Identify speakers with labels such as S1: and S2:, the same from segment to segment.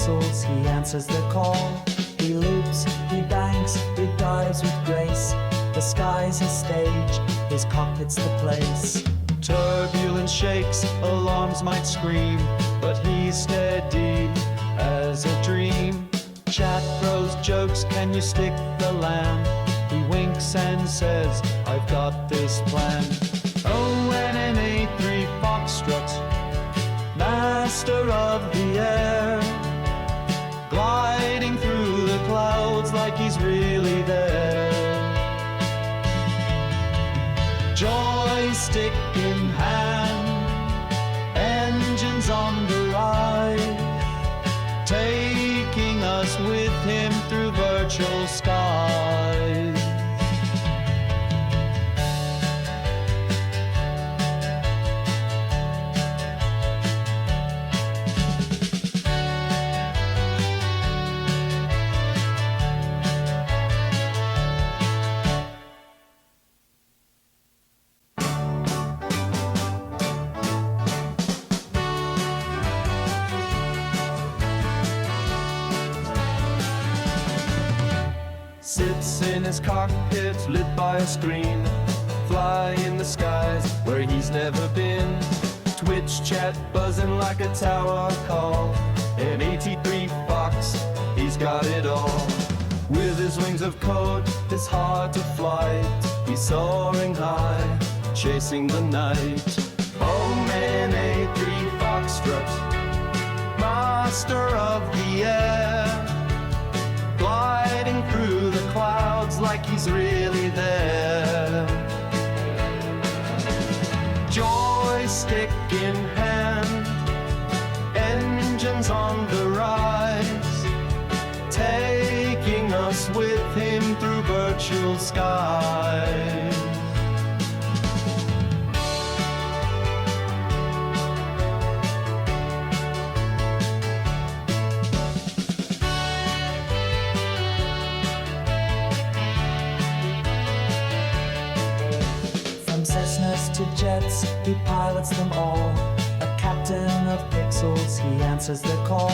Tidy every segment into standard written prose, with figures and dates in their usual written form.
S1: pixels, he answers the call. He loops, he banks, he dives with grace. The sky's his stage, his cockpit's the place.
S2: Turbulence shakes, alarms might scream, but he's steady as a dream. Chat throws jokes, can you stick the land? He winks and says, I've got this plan. ONNA3 Foxtrot, master of the air, gliding through the clouds like he's really there. Joystick in hand, engines on the ride, taking us with him through virtual skies. Sits in his cockpit lit by a screen, fly in the skies where he's never been. Twitch chat buzzing like a tower call, an 83 Fox, he's got it all. With his wings of code, his heart to flight, he's soaring high, chasing the night. Oh man, A3 Foxtrot, master of the air, gliding through the clouds like he's really there. Joystick in hand, engines on the rise, taking us with him through virtual skies.
S1: To jets, he pilots them all. A captain of pixels, he answers the call.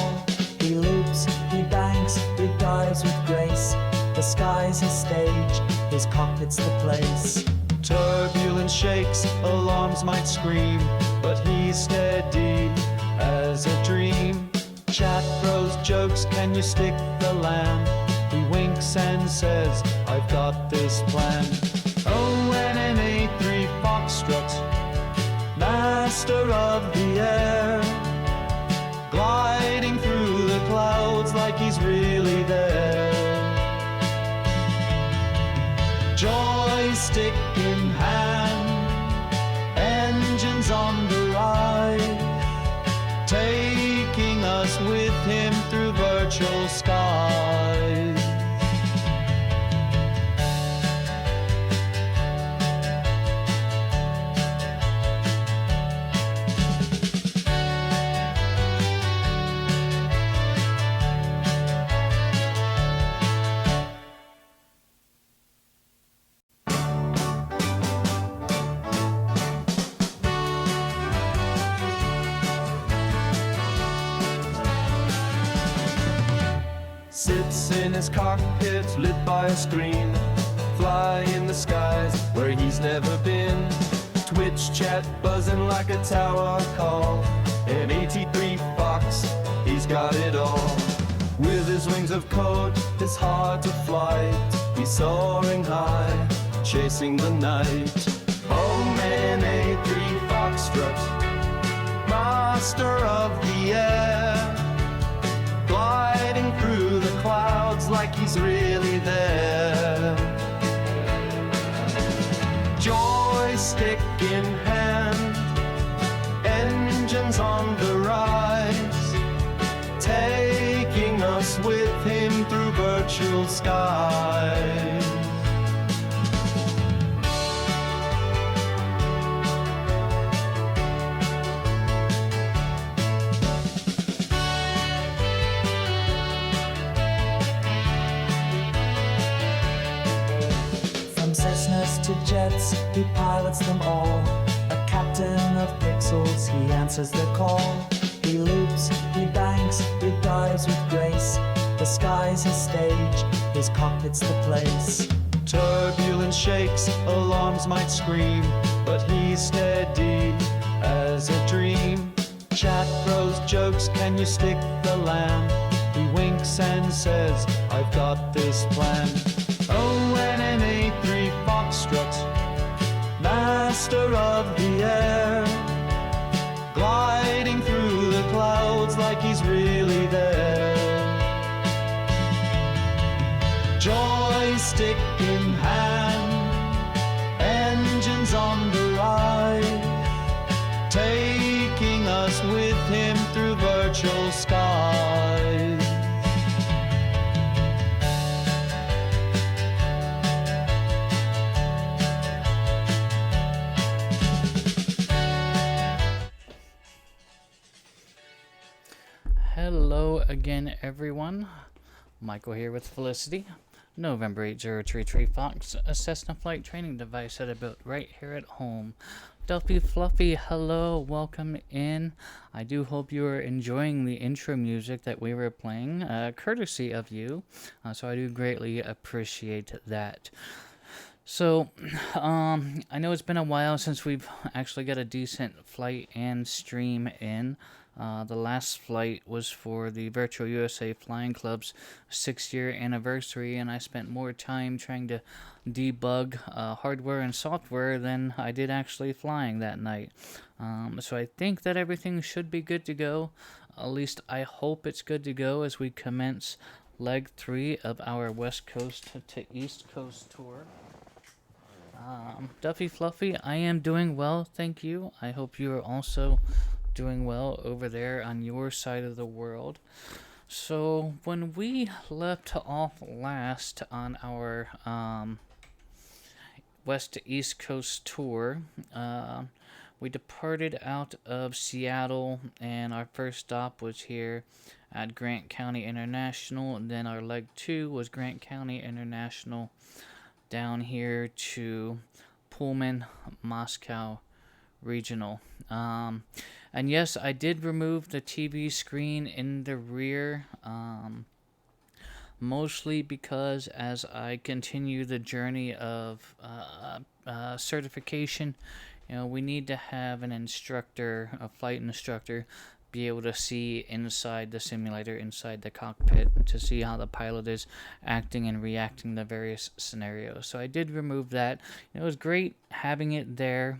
S1: He loops, he banks, he dives with grace. The sky's his stage, his cockpit's the place.
S2: Turbulence shakes, alarms might scream, but he's steady as a dream. Chat throws jokes, can you stick the land? He winks and says, I've got this plan. ONNA3 Foxtrot, master of the air, gliding through the clouds like he's really there. Joystick in hand, engines on the ride, taking us with him through virtual skies. Sits in his cockpit lit by a screen, fly in the skies where he's never been. Twitch chat buzzing like a tower call, an 83 Fox, he's got it all. With his wings of code, his heart to flight, he's soaring high, chasing the night. Oh man, A3 Foxtrot, master of the air, gliding through the clouds like he's really there. Joystick in hand, engines on the rise, taking us with him through virtual skies.
S1: To jets, he pilots them all. A captain of pixels, he answers the call. He loops, he banks, he dives dives with grace. The sky's his stage, his cockpit's the place.
S2: Turbulence shakes, alarms might scream, but he's steady as a dream. Chat throws jokes, can you stick the land? He winks and says, I've got this plan. Oh, and an A3 Foxtrot, master of the air, gliding through the clouds like he's really there. Joystick in hand, engines on the ride, taking us with him through virtual skies.
S3: Hello again, everyone. Michael here with Felicity. November 8033 Fox, a Cessna flight training device that I built right here at home. Duffy Fluffy, hello, welcome in. I do hope you are enjoying the intro music that we were playing, courtesy of you. So I do greatly appreciate that. So, I know it's been a while since we've actually got a decent flight and stream in. The last flight was for the Virtual USA Flying Club's 6-year anniversary, and I spent more time trying to debug hardware and software than I did actually flying that night. So I think that everything should be good to go. At least I hope it's good to go as we commence leg 3 of our West Coast to East Coast tour. Duffy Fluffy, I am doing well, thank you. I hope you are also doing well over there on your side of the world. So when we left off last on our West to East Coast tour, we departed out of Seattle, and our first stop was here at Grant County International, and then our leg 2 was Grant County International down here to Pullman, Moscow Regional. And yes, I did remove the TV screen in the rear, mostly because as I continue the journey of certification, we need to have an instructor, a flight instructor, be able to see inside the simulator, inside the cockpit, to see how the pilot is acting and reacting to various scenarios. So I did remove that. It was great having it there.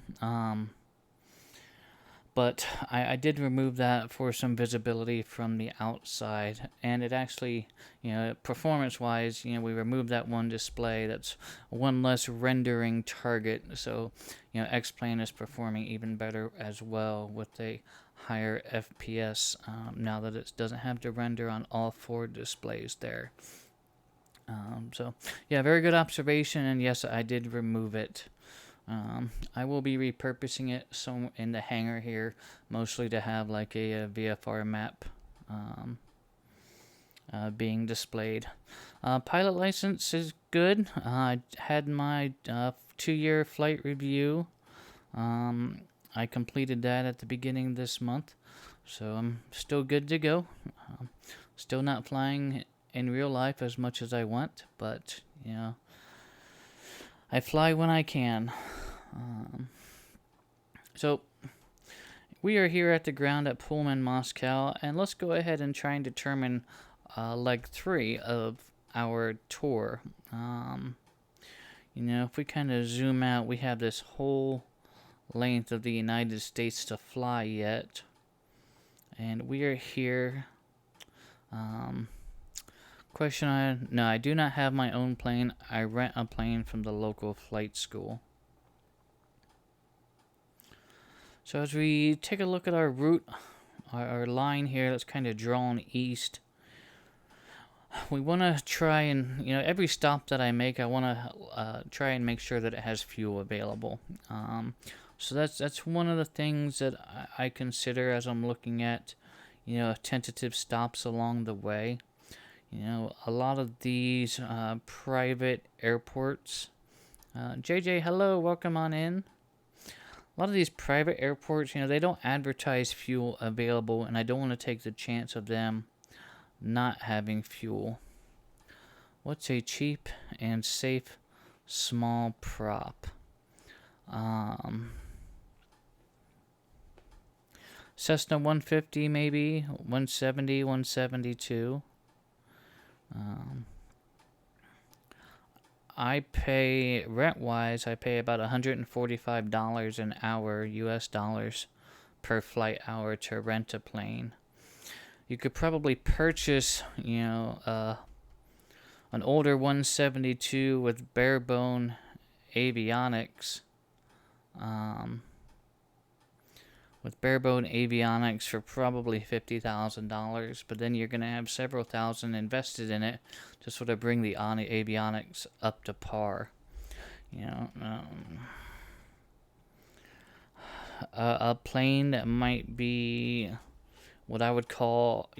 S3: But I did remove that for some visibility from the outside, and it actually, performance-wise, we removed that one display. That's one less rendering target, so, X-Plane is performing even better as well with a higher FPS now that it doesn't have to render on all 4 displays there. So, yeah, very good observation, and yes, I did remove it. I will be repurposing it in the hangar here, mostly to have like a VFR map being displayed. Pilot license is good. I had my 2-year flight review. I completed that at the beginning of this month, so I'm still good to go. Still not flying in real life as much as I want, but I fly when I can. So we are here at the ground at Pullman, Moscow, and let's go ahead and try and determine leg 3 of our tour. If we kind of zoom out, we have this whole length of the United States to fly yet, and we are here. No, I do not have my own plane. I rent a plane from the local flight school. So as we take a look at our route, our line here that's kind of drawn east, we want to try and, every stop that I make, I want to try and make sure that it has fuel available. So that's one of the things that I consider as I'm looking at, tentative stops along the way. A lot of these private airports. JJ, hello, welcome on in. A lot of these private airports, they don't advertise fuel available, and I don't want to take the chance of them not having fuel. What's a cheap and safe small prop? Cessna 150 maybe, 170, 172. I pay, rent-wise, I pay about $145 an hour, US dollars, per flight hour to rent a plane. You could probably purchase, an older 172 with bare-bone avionics. For probably $50,000, but then you're going to have several thousand invested in it to sort of bring the avionics up to par. A plane that might be what I would call,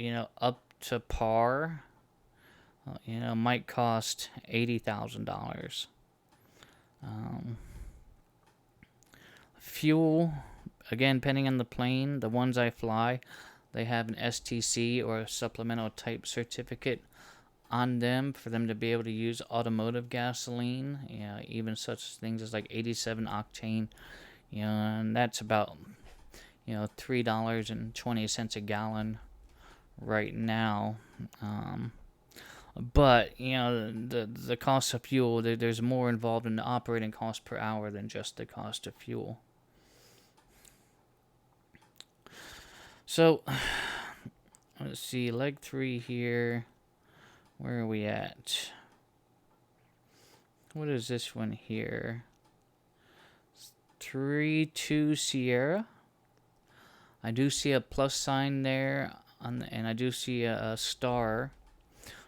S3: up to par, might cost $80,000. Fuel, again, depending on the plane, the ones I fly, they have an STC or a supplemental type certificate on them for them to be able to use automotive gasoline, even such things as like 87 octane, and that's about, $3.20 a gallon right now. But, the cost of fuel, there's more involved in the operating cost per hour than just the cost of fuel. So, let's see, leg 3 here. Where are we at? What is this one here? 3-2 Sierra. I do see a plus sign there, and I do see a star.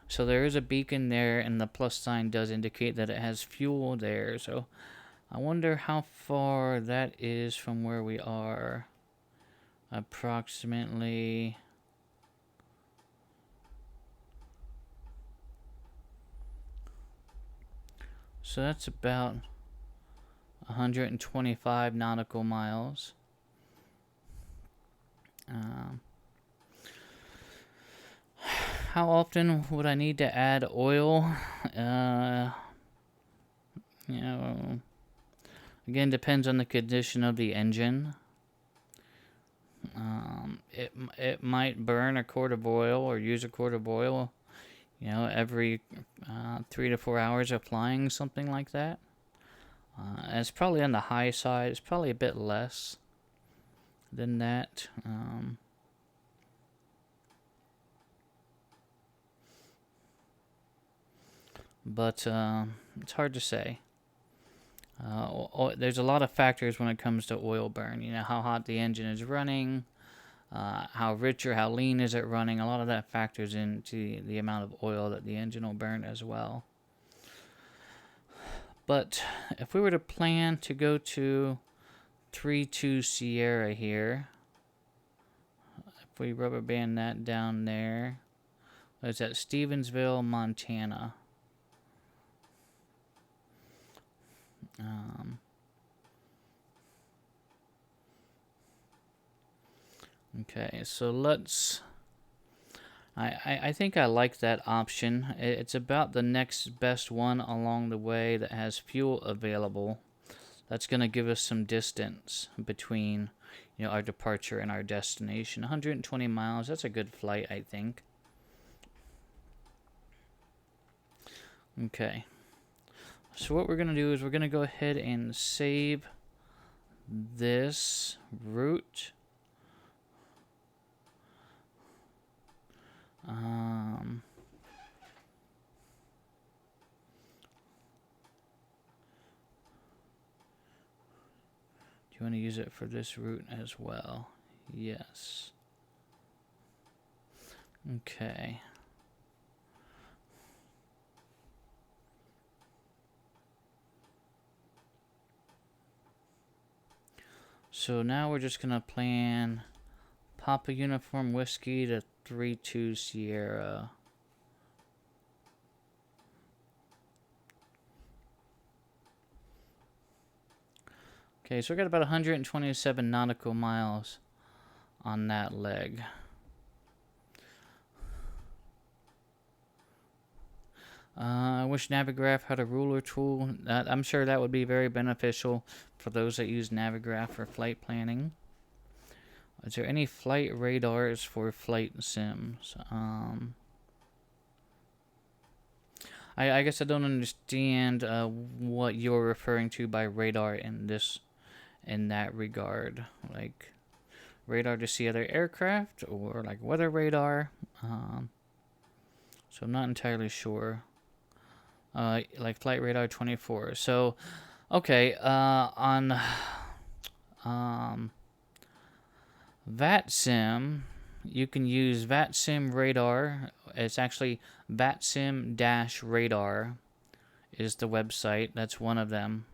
S3: So there is a beacon there, and the plus sign does indicate that it has fuel there. So I wonder how far that is from where we are. Approximately... So that's about 125 nautical miles. How often would I need to add oil? Again, depends on the condition of the engine. It might burn a quart of oil or use a quart of oil, every 3 to 4 hours of flying, something like that. And it's probably on the high side. It's probably a bit less than that. But it's hard to say. There's a lot of factors when it comes to oil burn. How hot the engine is running, how rich or how lean is it running. A lot of that factors into the amount of oil that the engine will burn as well. But if we were to plan to go to 3-2 Sierra here, if we rubber band that down there, it's at Stevensville, Montana. Okay, so let's... I think I like that option. It's about the next best one along the way that has fuel available. That's going to give us some distance between, our departure and our destination. 120 miles, that's a good flight, I think. Okay. So what we're going to do is we're going to go ahead and save this route. Do you want to use it for this route as well? Yes. Okay. So now we're just going to plan Papa Uniform Whiskey to 3-2 Sierra. Okay, so we got about 127 nautical miles on that leg. I wish Navigraph had a ruler tool. I'm sure that would be very beneficial for those that use Navigraph for flight planning. Is there any flight radars for flight sims? I guess I don't understand what you're referring to by radar in that regard. Like radar to see other aircraft, or like weather radar. So I'm not entirely sure. Like flight radar 24. So, okay, on VATSIM, you can use VATSIM radar. It's actually VATSIM-radar is the website. That's one of them.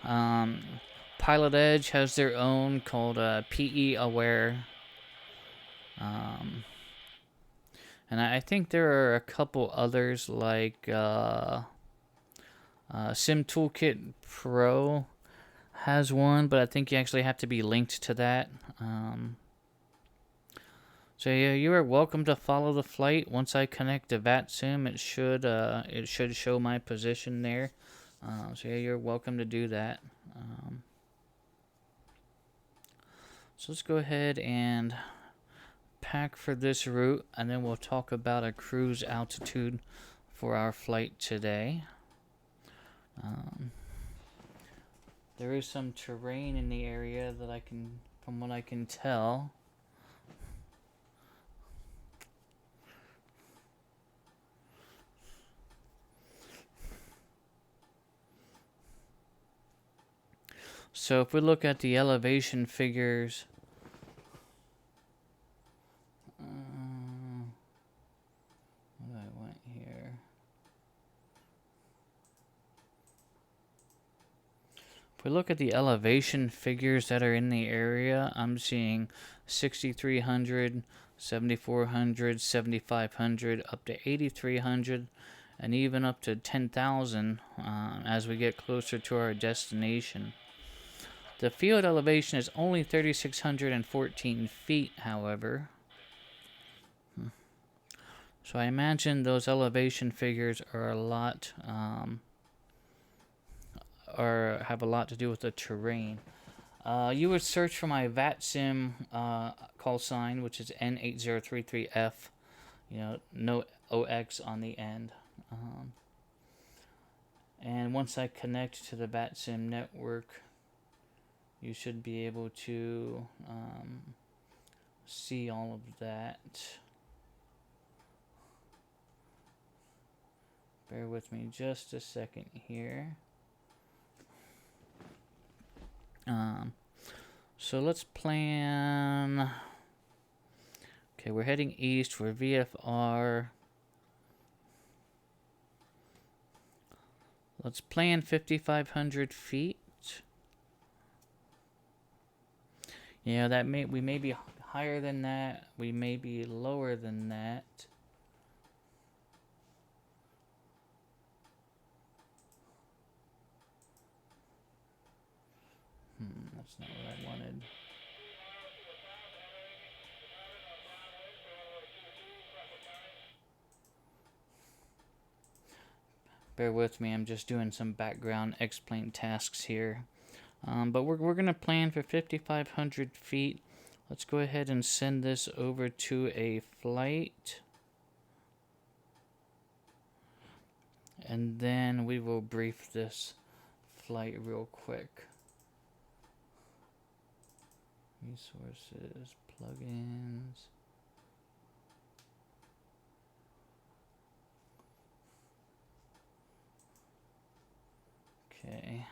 S3: Pilot Edge has their own called PE Aware. And I think there are a couple others like Sim Toolkit Pro has one, but I think you actually have to be linked to that. So yeah, you are welcome to follow the flight. Once I connect to VATSIM, it should show my position there. So yeah, you're welcome to do that. So let's go ahead and pack for this route, and then we'll talk about a cruise altitude for our flight today. There is some terrain in the area that from what I can tell. So if we look at the elevation figures, what I went here. If we look at the elevation figures that are in the area, I'm seeing 6,300, 7,400, 7,500, up to 8,300, and even up to 10,000 as we get closer to our destination. The field elevation is only 3,614 feet, however. So I imagine those elevation figures are have a lot to do with the terrain. You would search for my VATSIM call sign, which is N8033F. No OX on the end. And once I connect to the VATSIM network, you should be able to see all of that. Bear with me just a second here. So let's plan. Okay, we're heading east for VFR. Let's plan 5,500 feet. Yeah, we may be higher than that. We may be lower than that. That's not what I wanted. Bear with me, I'm just doing some background explain tasks here. But we're going to plan for 5,500 feet. Let's go ahead and send this over to a flight. And then we will brief this flight real quick. Resources, plugins. Okay.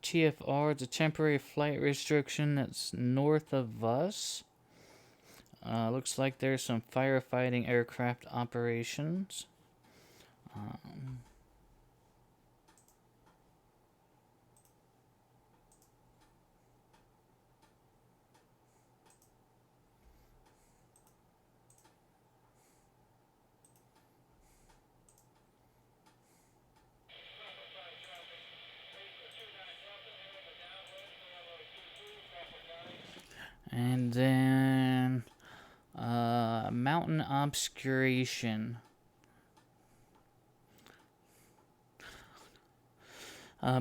S3: TFR, it's a temporary flight restriction that's north of us. Looks like there's some firefighting aircraft operations. And then mountain obscuration.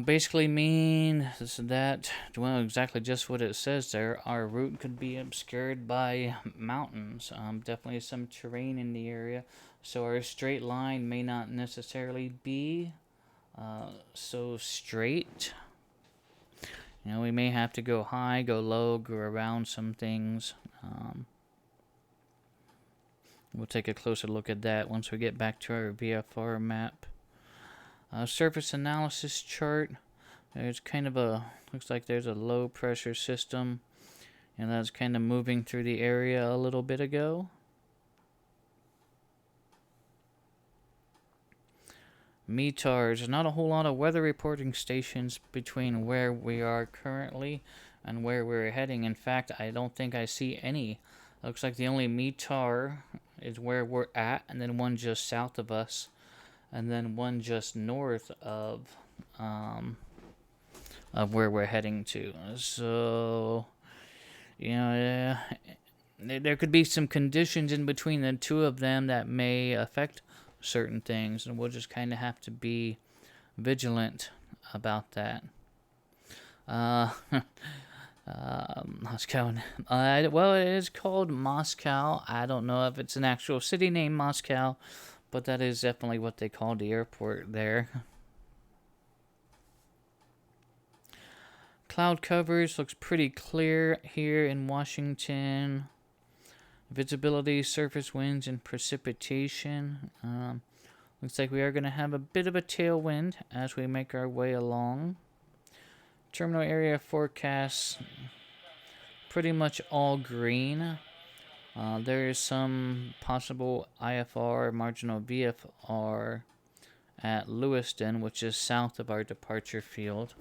S3: Basically means that, well, exactly just what it says there. Our route could be obscured by mountains. Definitely some terrain in the area. So our straight line may not necessarily be so straight. You know, we may have to go high, go low, go around some things. We'll take a closer look at that once we get back to our VFR map. Surface analysis chart. There's kind of looks like there's a low pressure system, and that's kind of moving through the area a little bit ago. METARs, not a whole lot of weather reporting stations between where we are currently and where we're heading. In fact, I don't think I see any. Looks like the only METAR is where we're at, and then one just south of us, and then one just north of where we're heading to. So, you know, there could be some conditions in between the two of them that may affect certain things, and we'll just kind of have to be vigilant about that. Moscow. Well, it is called Moscow. I don't know if it's an actual city named Moscow, but that is definitely what they call the airport there. Cloud coverage looks pretty clear here in Washington. Visibility, surface winds, and precipitation. Looks like we are going to have a bit of a tailwind as we make our way along. Terminal area forecasts pretty much all green. There is some possible IFR, marginal VFR at Lewiston, which is south of our departure field.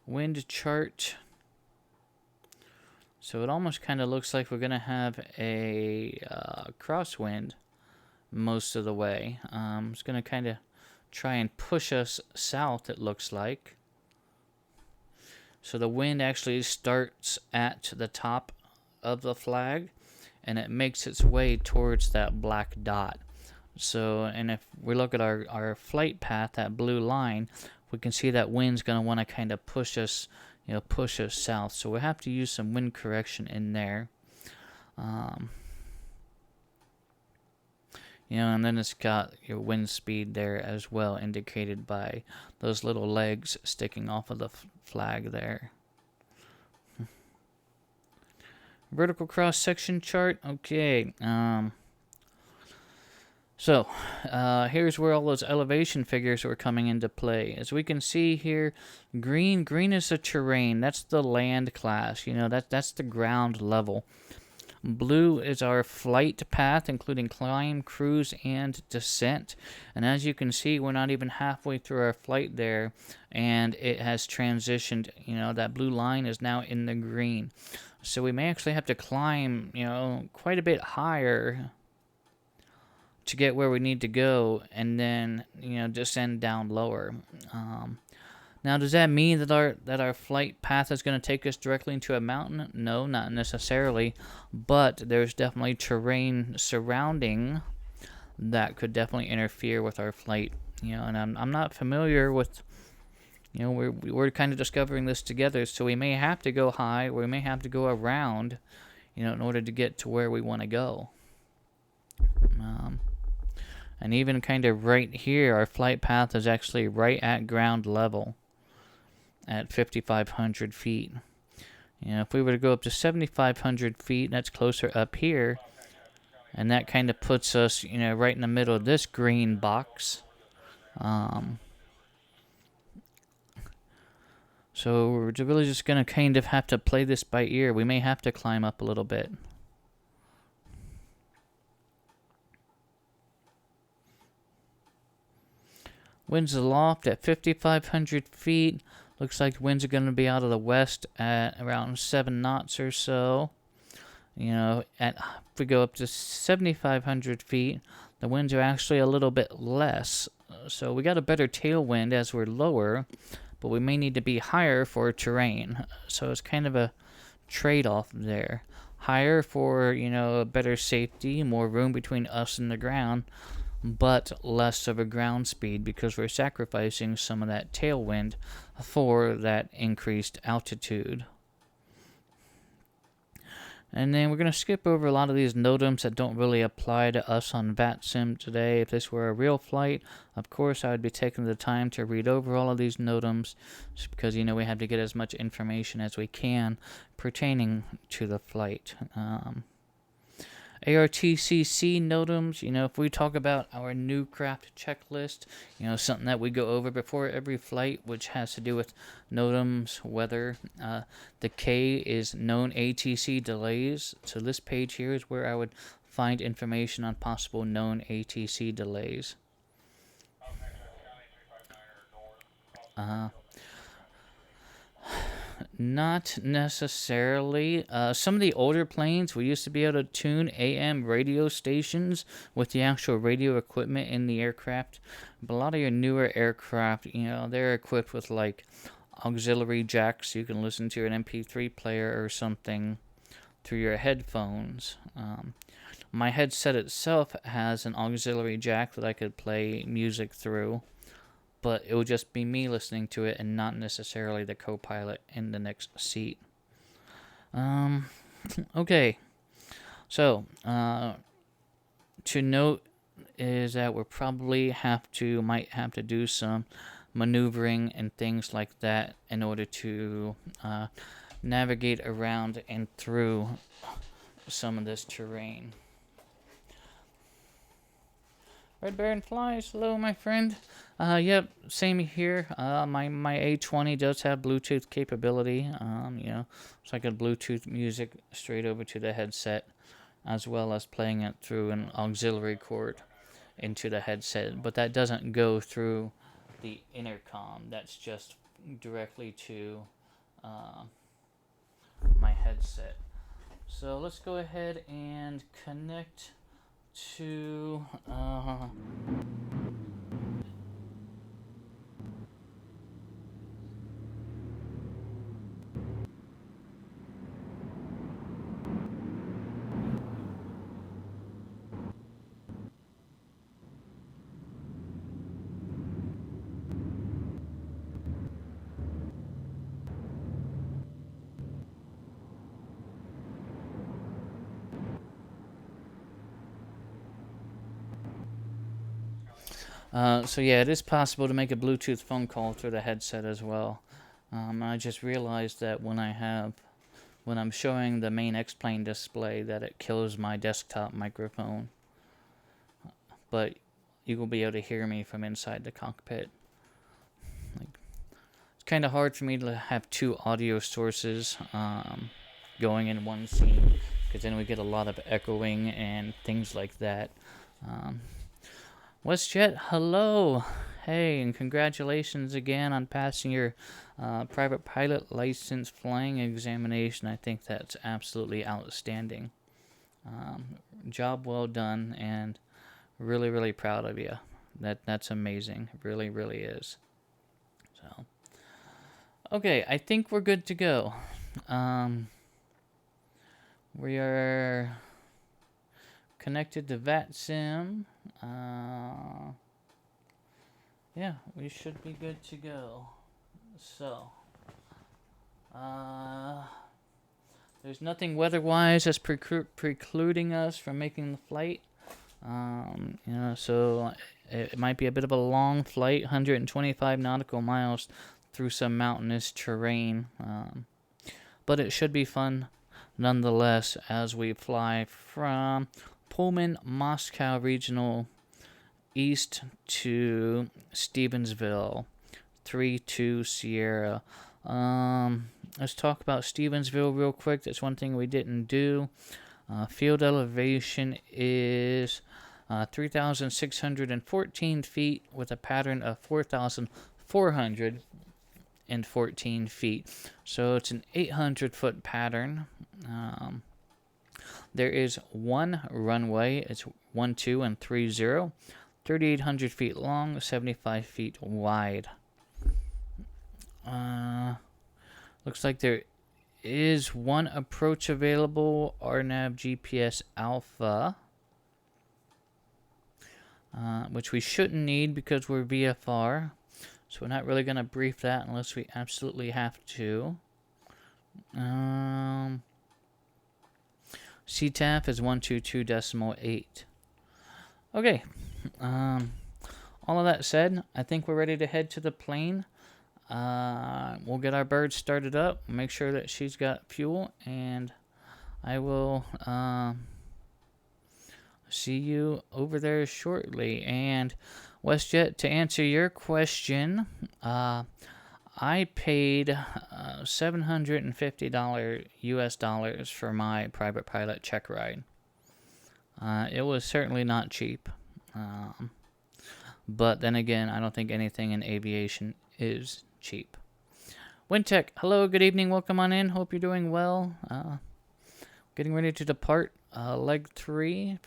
S3: Wind chart. So it almost kind of looks like we're going to have a crosswind most of the way. It's going to kind of try and push us south, it looks like. So the wind actually starts at the top of the flag, and it makes its way towards that black dot. So, and if we look at our flight path, that blue line, we can see that wind's going to want to kind of push us, push us south. So we have to use some wind correction in there. And then it's got your wind speed there as well, indicated by those little legs sticking off of the flag there. Vertical cross section chart. Okay. So, here's where all those elevation figures were coming into play. As we can see here, green is the terrain. That's the land class. That's the ground level. Blue is our flight path, including climb, cruise, and descent. And as you can see, we're not even halfway through our flight there, and it has transitioned. That blue line is now in the green. So we may actually have to climb, quite a bit higher to get where we need to go, and then descend down lower. Now, does that mean that our flight path is going to take us directly into a mountain? No, not necessarily, but there's definitely terrain surrounding that could definitely interfere with our flight. And I'm not familiar with. We're kind of discovering this together, so we may have to go high, or we may have to go around, in order to get to where we want to go. And even kind of right here, our flight path is actually right at ground level at 5,500 feet. If we were to go up to 7,500 feet, that's closer up here. And that kind of puts us, right in the middle of this green box. So we're really just going to kind of have to play this by ear. We may have to climb up a little bit. Winds aloft at 5,500 feet. Looks like winds are going to be out of the west at around 7 knots or so. If we go up to 7,500 feet, the winds are actually a little bit less. So we got a better tailwind as we're lower, but we may need to be higher for terrain. So it's kind of a trade-off there. Higher for, better safety, more room between us and the ground, but less of a ground speed because we're sacrificing some of that tailwind for that increased altitude. And then we're going to skip over a lot of these NOTAMs that don't really apply to us on VATSIM today. If this were a real flight, of course, I would be taking the time to read over all of these NOTAMs just because, we have to get as much information as we can pertaining to the flight. ARTCC NOTAMs, if we talk about our new craft checklist, something that we go over before every flight, which has to do with NOTAMs, weather. The K is known ATC delays. So this page here is where I would find information on possible known ATC delays. Not necessarily. Some of the older planes, we used to be able to tune AM radio stations with the actual radio equipment in the aircraft. But a lot of your newer aircraft, they're equipped with like auxiliary jacks. So you can listen to an MP3 player or something through your headphones. My headset itself has an auxiliary jack that I could play music through. But it would just be me listening to it and not necessarily the co-pilot in the next seat. Okay. So, to note is that we probably might have to do some maneuvering and things like that in order to navigate around and through some of this terrain. Red Baron flies. Hello, my friend. Yep, same here. My A20 does have Bluetooth capability. So I could Bluetooth music straight over to the headset, as well as playing it through an auxiliary cord into the headset. But that doesn't go through the intercom. That's just directly to my headset. So let's go ahead and connect to so yeah, it is possible to make a Bluetooth phone call through the headset as well. I just realized that when I'm showing the main X-plane display that it kills my desktop microphone. But you will be able to hear me from inside the cockpit. It's kind of hard for me to have two audio sources going in one scene, because then we get a lot of echoing and things like that. WestJet, hello. Hey, and congratulations again on passing your private pilot license flying examination. I think that's absolutely outstanding. Job well done, and really, really proud of you. That's amazing. It really, really is. So, okay, I think we're good to go. We are connected to VATSIM. Yeah, we should be good to go. So, there's nothing weather-wise that's precluding us from making the flight. So it might be a bit of a long flight, 125 nautical miles through some mountainous terrain. But it should be fun nonetheless as we fly from Pullman, Moscow Regional east to Stevensville, 3-2 Sierra. Let's talk about Stevensville real quick. That's one thing we didn't do. Field elevation is 3,614 feet with a pattern of 4,414 feet. So it's an 800-foot pattern. There is one runway. It's 12 and 30. 3,800 feet long, 75 feet wide. Looks like there is one approach available, RNAV GPS Alpha, which we shouldn't need because we're VFR. So we're not really going to brief that unless we absolutely have to. CTAF is 122.8. Okay. All of that said, I think we're ready to head to the plane. We'll get our bird started up, make sure that she's got fuel, and I will see you over there shortly. And WestJet, to answer your question, I paid $750 US dollars for my private pilot check ride. It was certainly not cheap. But then again, I don't think anything in aviation is cheap. Wintech, hello, good evening, welcome on in. Hope you're doing well. Getting ready to depart leg 3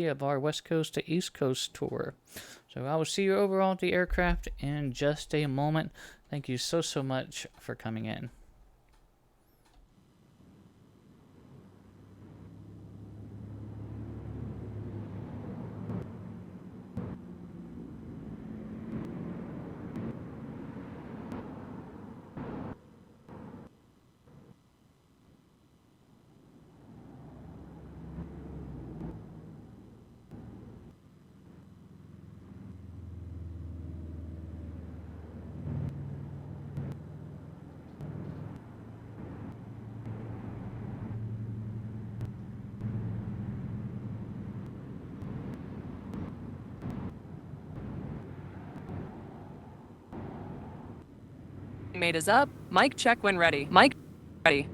S3: of our West Coast to East Coast tour. So I will see you over at the aircraft in just a moment. Thank you so much for coming in.
S4: Mate is up. Mic check when ready. Mic ready.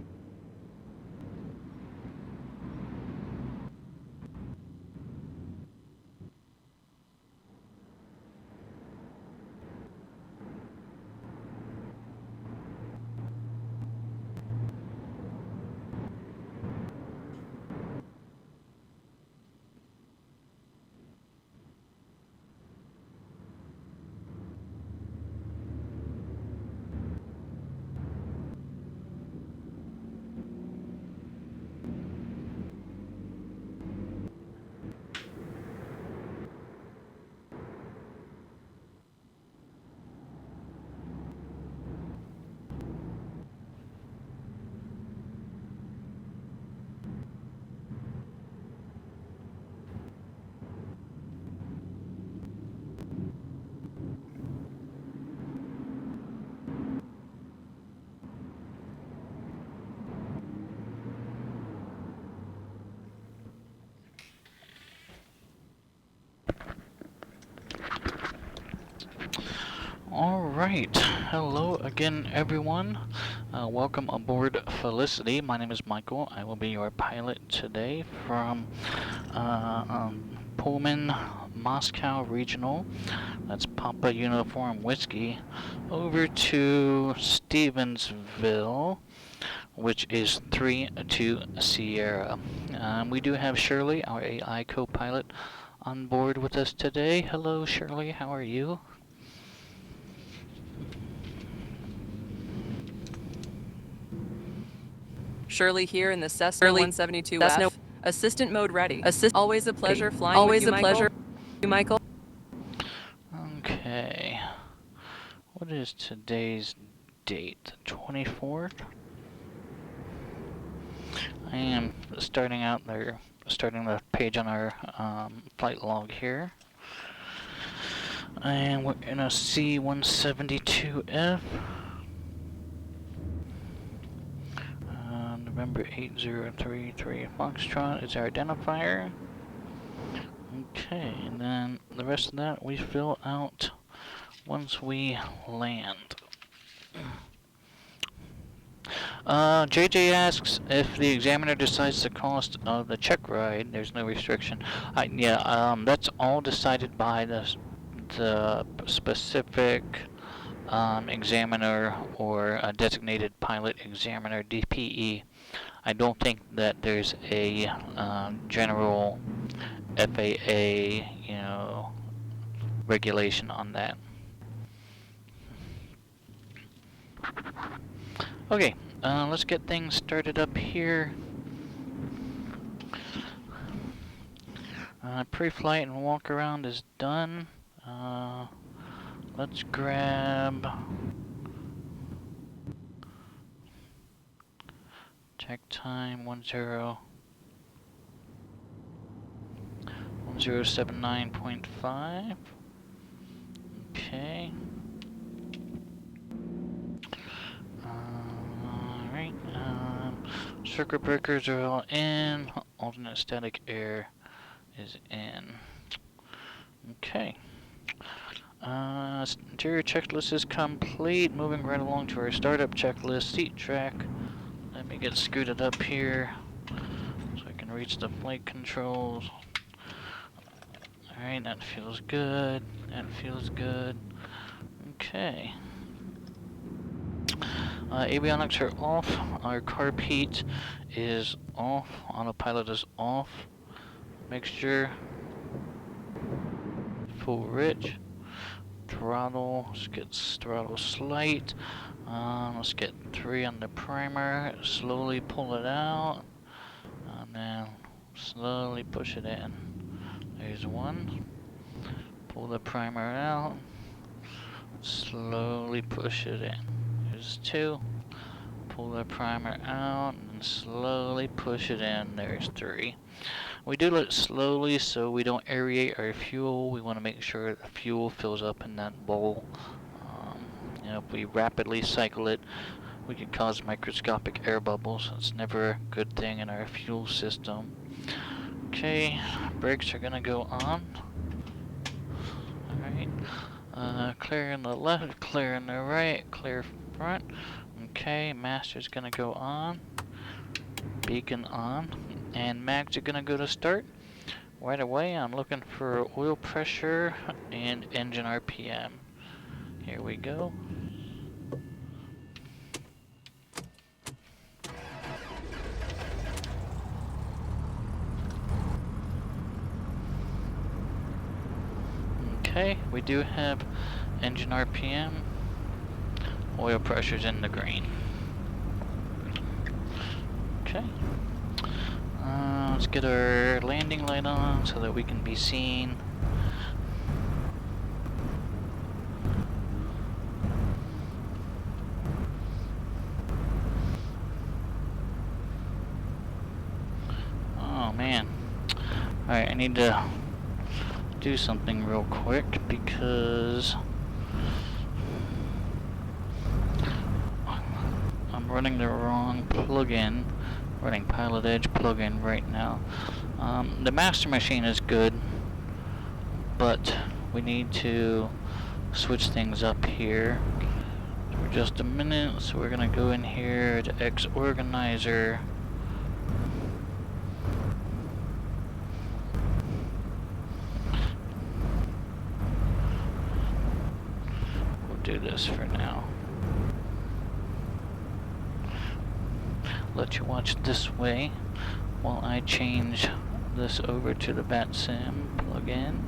S3: Alright, hello again everyone. Welcome aboard Felicity. My name is Michael. I will be your pilot today from Pullman, Moscow Regional. That's Papa Uniform Whiskey. Over to Stevensville, which is 3-2 Sierra. We do have Shirley, our AI co-pilot, on board with us today. Hello Shirley, how are you?
S4: Shirley here in the Cessna 172F. Assistant mode ready. Always a pleasure flying always with you, Michael. Michael.
S3: Okay. What is today's date? 24th? I am starting the page on our flight log here. And we're in a C-172F. November 8033 Foxtrot is our identifier. Okay, and then the rest of that we fill out once we land. JJ asks if the examiner decides the cost of the check ride. There's no restriction. That's all decided by the specific examiner or a designated pilot examiner, DPE. I don't think that there's a general FAA, regulation on that. Okay, let's get things started up here. Pre-flight and walk around is done. Let's grab check time 1079.5. Okay. Alright. Circuit breakers are all in. Alternate static air is in. Okay. Interior checklist is complete. Moving right along to our startup checklist. Seat track. Let me get scooted up here so I can reach the flight controls. Alright, that feels good. That feels good. Okay. Avionics are off. Our carb heat is off. Autopilot is off. Mixture. Full rich. Throttle. Let's get throttle slight. Let's get 3 on the primer. Slowly pull it out. And then slowly push it in. There's 1. Pull the primer out. Slowly push it in. There's 2. Pull the primer out and slowly push it in. There's 3. We do it slowly so we don't aerate our fuel. We want to make sure the fuel fills up in that bowl. If we rapidly cycle it, we could cause microscopic air bubbles. It's never a good thing in our fuel system. Okay, brakes are gonna go on. Alright. Clear in the left, clear in the right, clear front. Okay, master's gonna go on. Beacon on. And mags are gonna go to start. Right away, I'm looking for oil pressure and engine RPM. Here we go. Okay, we do have engine RPM. Oil pressure's in the green. Okay. Let's get our landing light on so that we can be seen. Oh man. Alright, I need to do something real quick because I'm running the wrong plugin. Running Pilot Edge plugin right now. The master machine is good, but we need to switch things up here for just a minute. So we're gonna go in here to X Organizer. We'll do this for now. Let you watch this way while I change this over to the VATSIM plugin.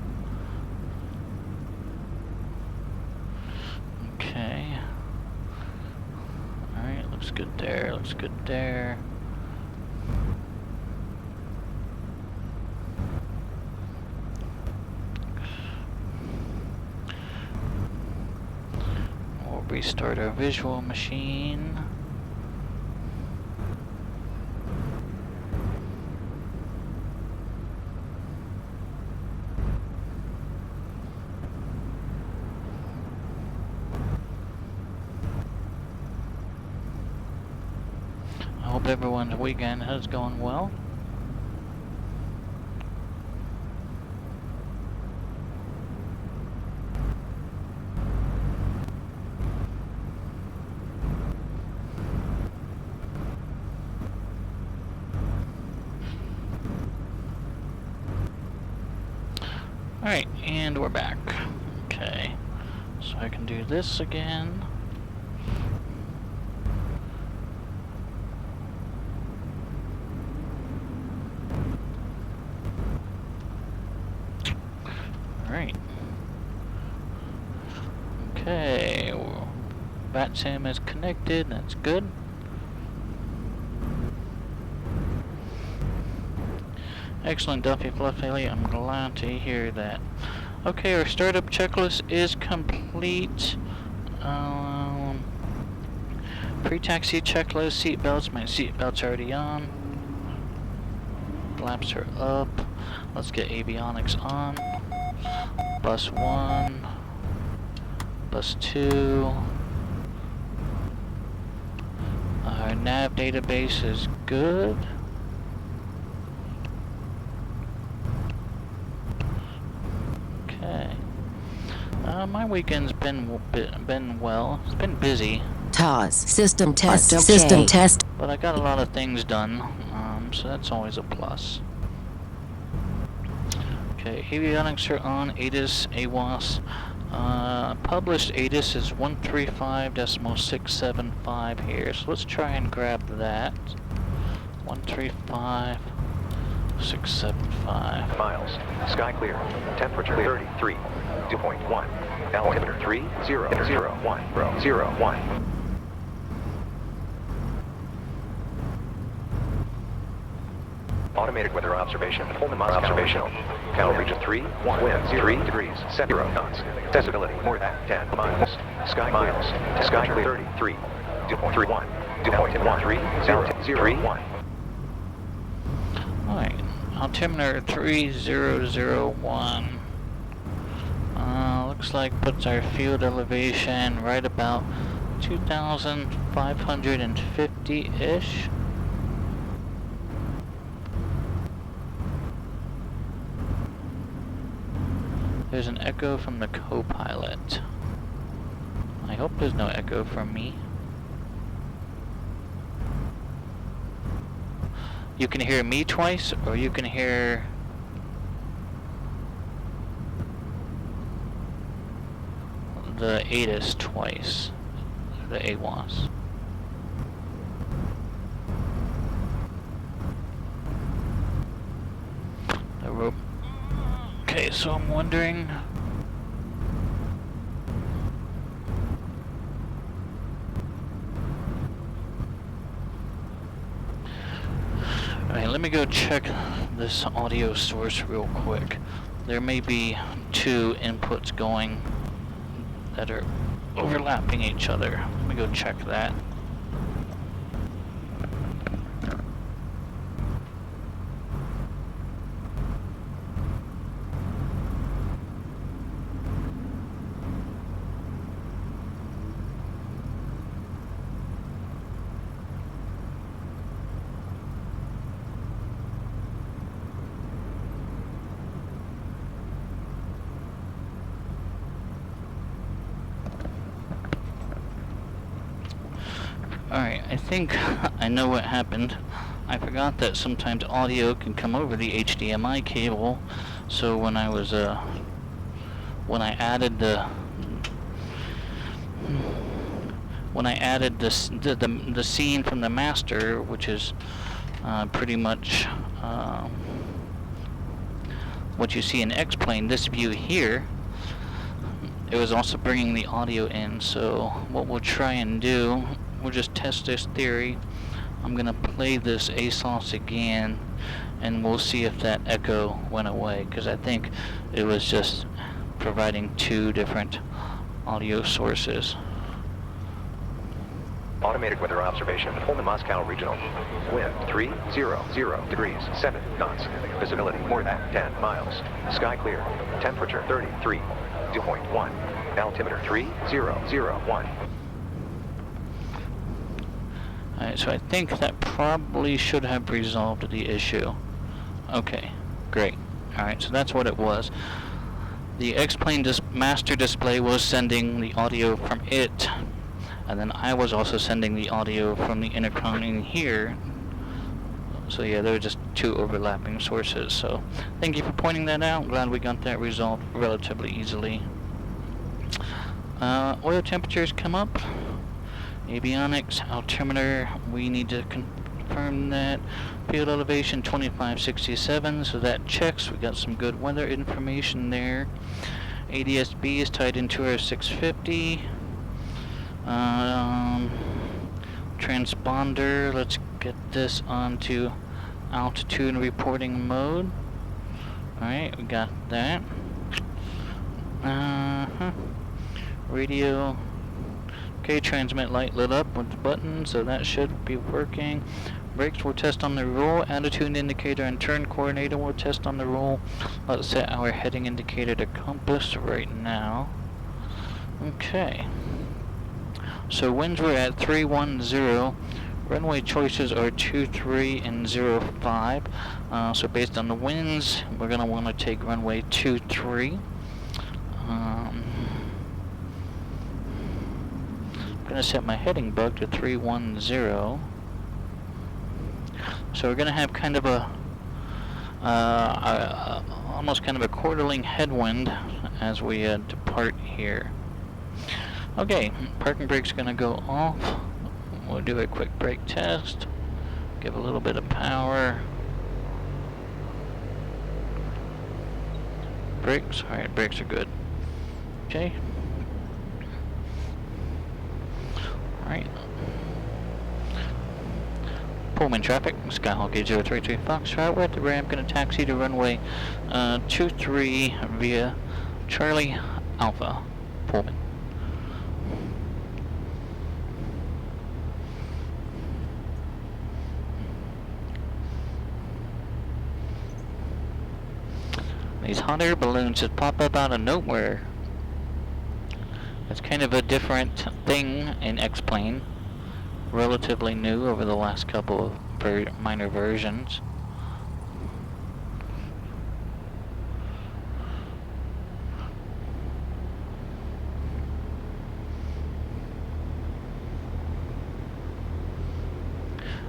S3: Okay. Alright, looks good there, looks good there. We'll restart our visual machine. Hope everyone's weekend has gone well. Alright, and we're back. Okay, so I can do this again. Alright. Okay, VATSIM is connected, that's good. Excellent, Duffy Fluffy, I'm glad to hear that. Okay, our startup checklist is complete. Pre-taxi checklist, seatbelts, my seatbelt's already on. Flaps are up. Let's get avionics on. Bus 1, bus 2. Our nav database is good. Okay. My weekend's been well. It's been busy.
S5: TOS. System test. System test.
S3: But I got a lot of things done, so that's always a plus. Okay, avionics are on. ATIS, AWAS. Published ATIS is 135.675 here, so let's try and grab that. 135.675.
S6: Miles. Sky clear. Temperature 33. 2.1. Altimeter 3001. Automated weather observation. Pullman observational. Cal region 3. Wind 3 degrees. 0 knots. Visibility more than 10 miles. Sky miles. Sky clear 33. 2.31. 2.1.
S3: Alright, altimeter 3001. Looks like puts our field elevation right about 2,550-ish. There's an echo from the co-pilot. I hope there's no echo from me. You can hear me twice, or you can hear the ATIS twice, the AWAS. The rope. Okay, so I'm wondering. Alright, let me go check this audio source real quick. There may be two inputs going that are overlapping each other. Let me go check that. Alright, I think I know what happened. I forgot that sometimes audio can come over the HDMI cable, so when I was when I added the scene from the master, which is pretty much what you see in X-Plane, this view here, it was also bringing the audio in. So what we'll try and do, we'll just test this theory. I'm gonna play this ASOS again, and we'll see if that echo went away, because I think it was just providing two different audio sources.
S6: Automated weather observation. Pullman Moscow Regional. Wind 300 degrees. 7 knots. Visibility more than 10 miles. Sky clear. Temperature 33. 2.1. Altimeter 3001.
S3: Alright, so I think that probably should have resolved the issue. Okay, great. Alright, so that's what it was. The X-Plane master display was sending the audio from it, and then I was also sending the audio from the intercom in here. So yeah, there were just two overlapping sources. So thank you for pointing that out. Glad we got that resolved relatively easily. Oil temperatures come up. Avionics, altimeter, we need to confirm that. Field elevation 2567, so that checks. We got some good weather information there. ADS-B is tied into our 650. Transponder, let's get this onto altitude reporting mode. Alright, we got that. Radio. Okay, transmit light lit up with the button, so that should be working. Brakes will test on the roll. Attitude indicator and turn coordinator will test on the roll. Let's set our heading indicator to compass right now. Okay. So winds were at 310. Runway choices are 23 and 05. So based on the winds, we're going to want to take runway 23. I'm going to set my heading bug to 310. So we're going to have kind of almost kind of a quarterling headwind as we depart here. Okay, parking brake's going to go off. We'll do a quick brake test. Give a little bit of power. Brakes, alright, brakes are good. Okay. Alright. Pullman traffic, Skyhawk 8033 Foxtrot. We're at the ramp, going to taxi to runway 23 via Charlie Alpha Pullman. These hot air balloons just pop up out of nowhere. It's kind of a different thing in X-Plane. Relatively new over the last couple of minor versions.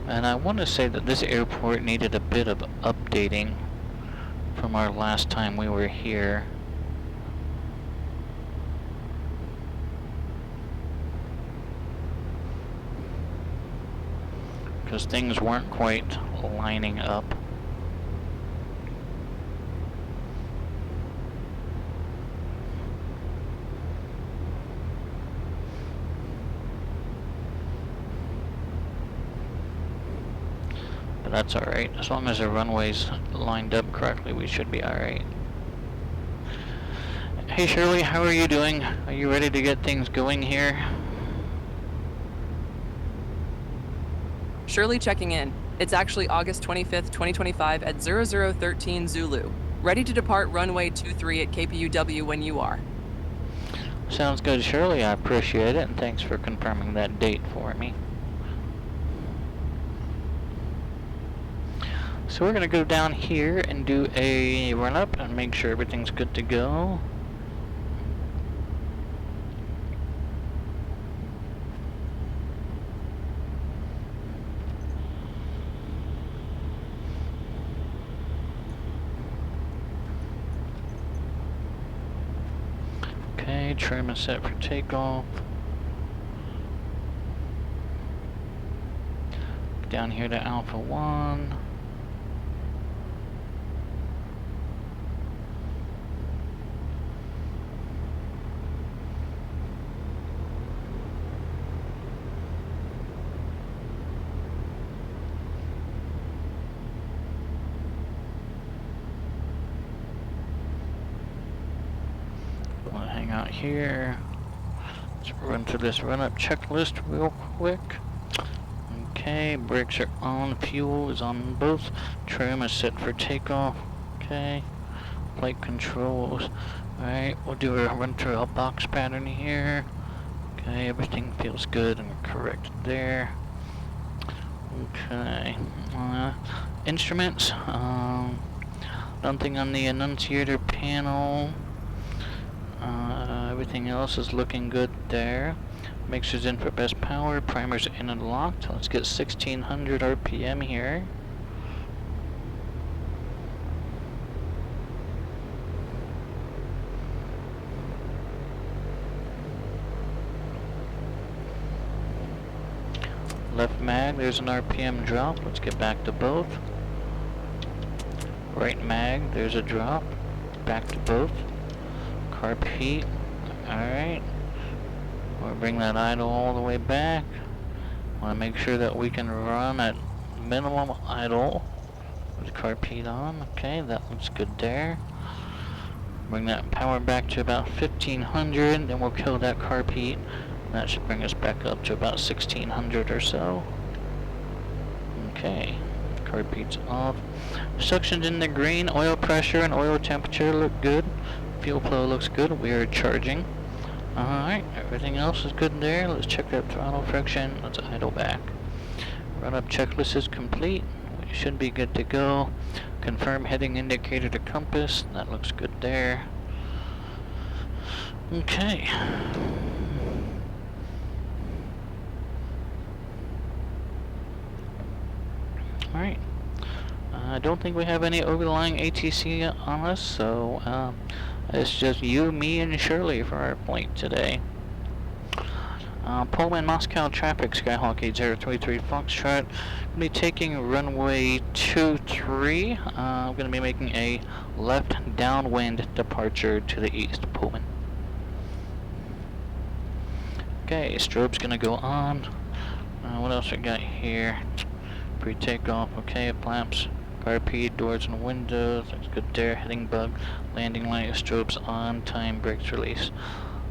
S3: And I want to say that this airport needed a bit of updating from our last time we were here. Because things weren't quite lining up. But that's alright. As long as the runway's lined up correctly, we should be alright. Hey Shirley, how are you doing? Are you ready to get things going here?
S4: Shirley checking in. It's actually August 25th, 2025 at 0013 Zulu. Ready to depart runway 23 at KPUW when you are.
S3: Sounds good, Shirley. I appreciate it, and thanks for confirming that date for me. So we're going to go down here and do a run-up and make sure everything's good to go. Okay, trim is set for takeoff. Down here to Alpha 1. Out here. Let's run through this run-up checklist real quick. Okay, brakes are on, fuel is on both, trim is set for takeoff. Okay, flight controls. Alright, we'll do a run through a box pattern here. Okay, everything feels good and correct there. Okay, instruments. Nothing on the annunciator panel. Everything else is looking good there. Mixer's in for best power. Primer's in and locked. Let's get 1600 RPM here. Left mag, there's an RPM drop. Let's get back to both. Right mag, there's a drop. Back to both. carb heat. Alright. We'll bring that idle all the way back. Want to make sure that we can run at minimum idle with carb heat on. Okay, that looks good there. Bring that power back to about 1500, then we'll kill that carb heat. That should bring us back up to about 1600 or so. Okay, carb heat's off. Suction's in the green. Oil pressure and oil temperature look good. Fuel flow looks good. We are charging. Alright, everything else is good there. Let's check that throttle friction. Let's idle back. Run up checklist is complete. We should be good to go. Confirm heading indicator to compass. That looks good there. Okay. Alright. I don't think we have any overlying ATC on us, so it's just you, me, and Shirley for our flight today. Pullman Moscow traffic, Skyhawk 8033 Foxtrot. Gonna be taking runway 23. I'm gonna be making a left downwind departure to the east, Pullman. Okay, strobe's gonna go on. What else we got here? Pre-takeoff, okay, flaps, carb heat, doors and windows, that's good there. Heading bug, landing light, strobes on, time, brakes release.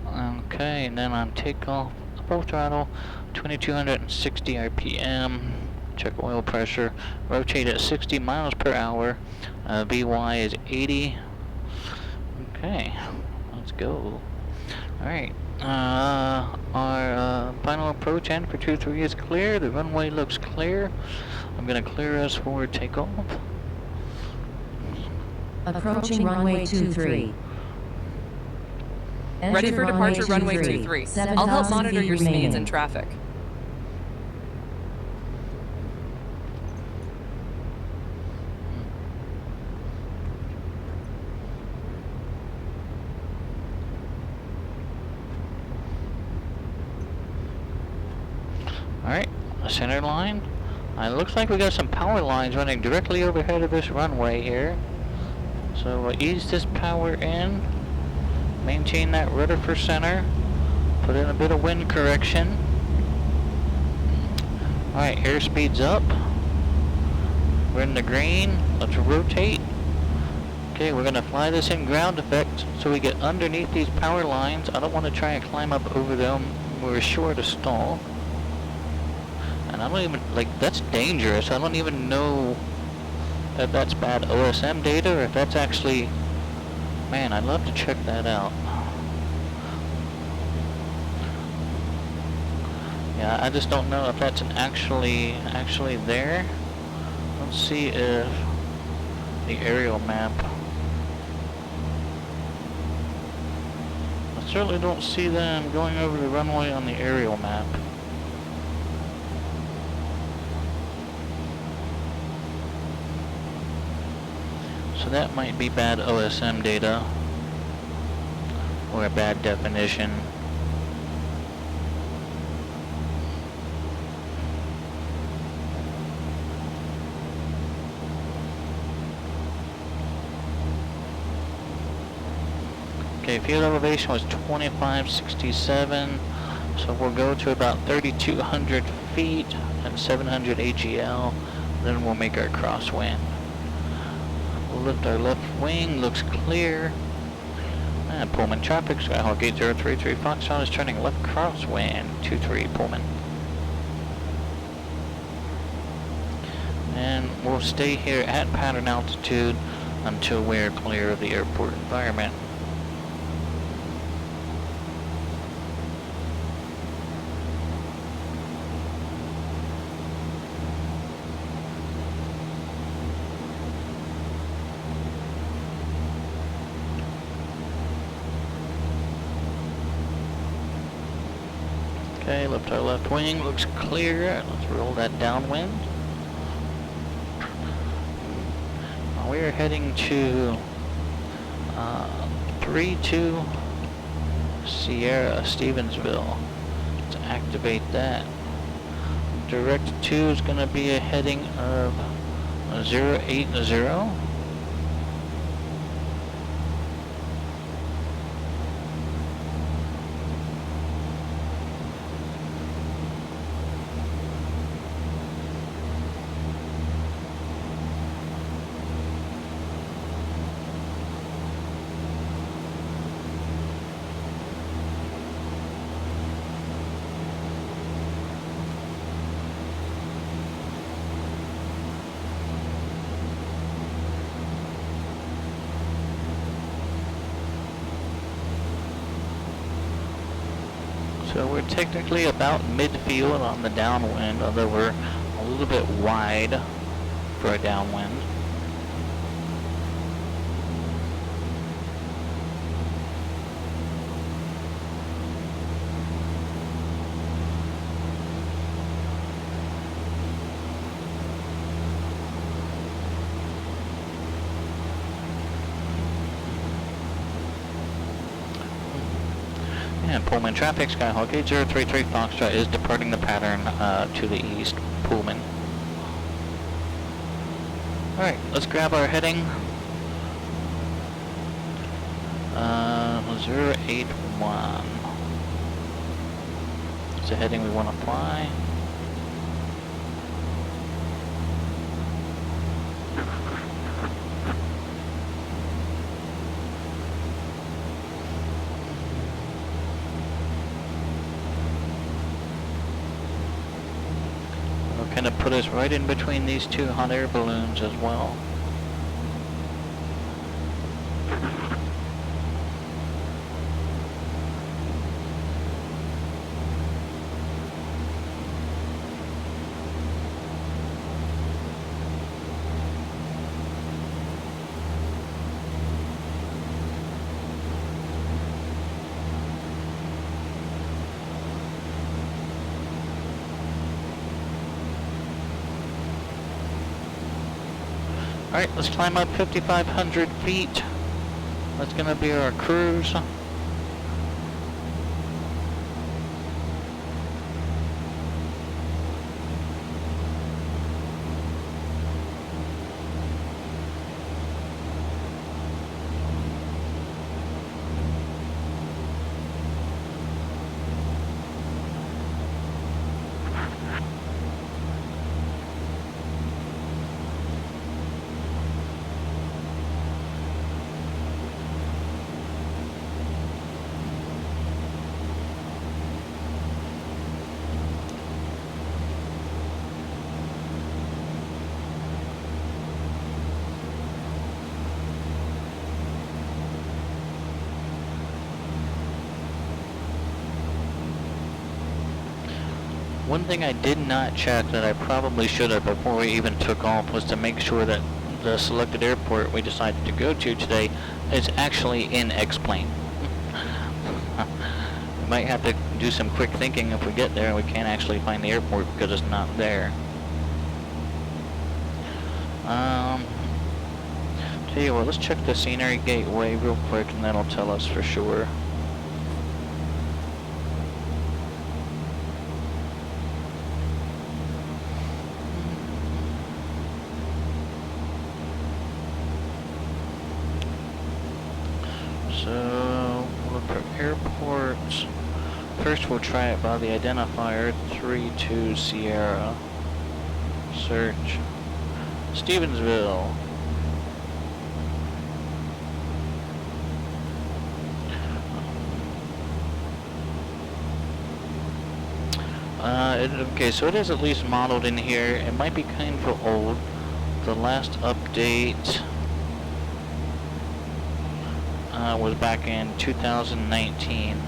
S3: Okay, and then on takeoff, full throttle, 2260 RPM. Check oil pressure. Rotate at 60 miles per hour. VY is 80. Okay, let's go. Alright, our final approach end for 23 is clear. The runway looks clear. I'm going to clear us for takeoff.
S5: Approaching runway 23.
S4: Ready for departure runway 23. I'll help monitor your speeds and traffic.
S3: Alright, center line. It looks like we got some power lines running directly overhead of this runway here. So we'll ease this power in. Maintain that rudder for center. Put in a bit of wind correction. Alright, airspeed's up. We're in the green. Let's rotate. Okay, we're going to fly this in ground effect so we get underneath these power lines. I don't want to try and climb up over them. We're sure to stall. And I don't even, that's dangerous. I don't even know if that's bad OSM data or if that's actually, man, I'd love to check that out. Yeah, I just don't know if that's actually there. Let's see if the aerial map. I certainly don't see them going over the runway on the aerial map. So that might be bad OSM data or a bad definition. Okay, field elevation was 2567, so we'll go to about 3,200 feet at 700 AGL, then we'll make our crosswind. We'll lift our left wing, looks clear. And Pullman traffic, Skyhawk 8033 Foxtrot is turning left crosswind, 23 Pullman. And we'll stay here at pattern altitude until we're clear of the airport environment. Okay, lift our left wing, looks clear. Let's roll that downwind. We're heading to 32 Sierra Stevensville. Let's activate that. Direct 2 is going to be a heading of 080. So we're technically about midfield on the downwind, although we're a little bit wide for a downwind. And Pullman traffic, Skyhawk 8033 Foxtrot is departing the pattern to the east, Pullman. Alright, let's grab our heading. 081. It's the heading we want to fly. Kind of put us right in between these two hot air balloons as well. Alright, let's climb up 5,500 feet. That's gonna be our cruise. One thing I did not check that I probably should have before we even took off was to make sure that the selected airport we decided to go to today is actually in X-plane. We might have to do some quick thinking if we get there and we can't actually find the airport because it's not there. Tell you what, let's check the scenery gateway real quick and that'll tell us for sure. So, look for airports. First we'll try it by the identifier 32 Sierra. Search. Stevensville. Okay, so it is at least modeled in here. It might be kind of old. The last update was back in 2019.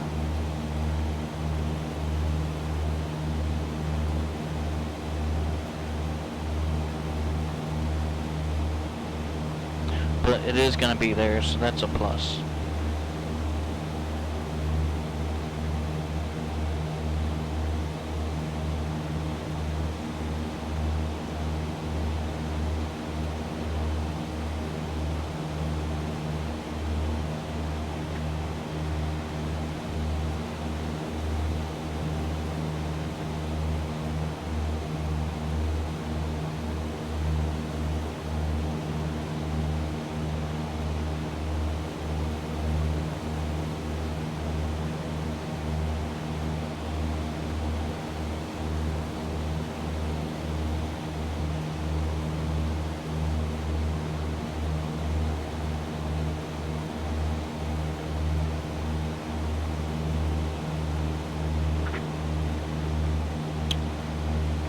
S3: But it is going to be there, so that's a plus.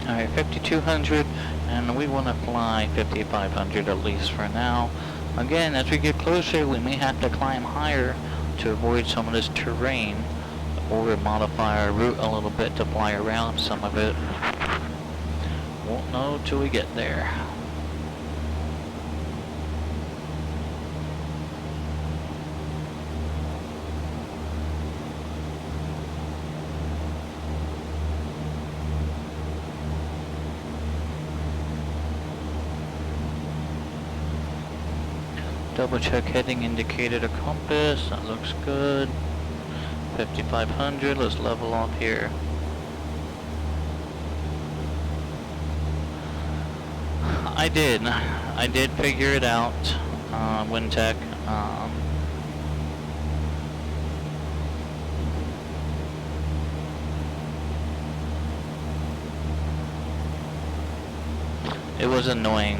S3: Alright, 5,200, and we want to fly 5,500 at least for now. Again, as we get closer, we may have to climb higher to avoid some of this terrain, or modify our route a little bit to fly around some of it. Won't know till we get there. Double check heading indicator compass, that looks good. 5500, let's level off here. I did figure it out, WinTech. It was annoying.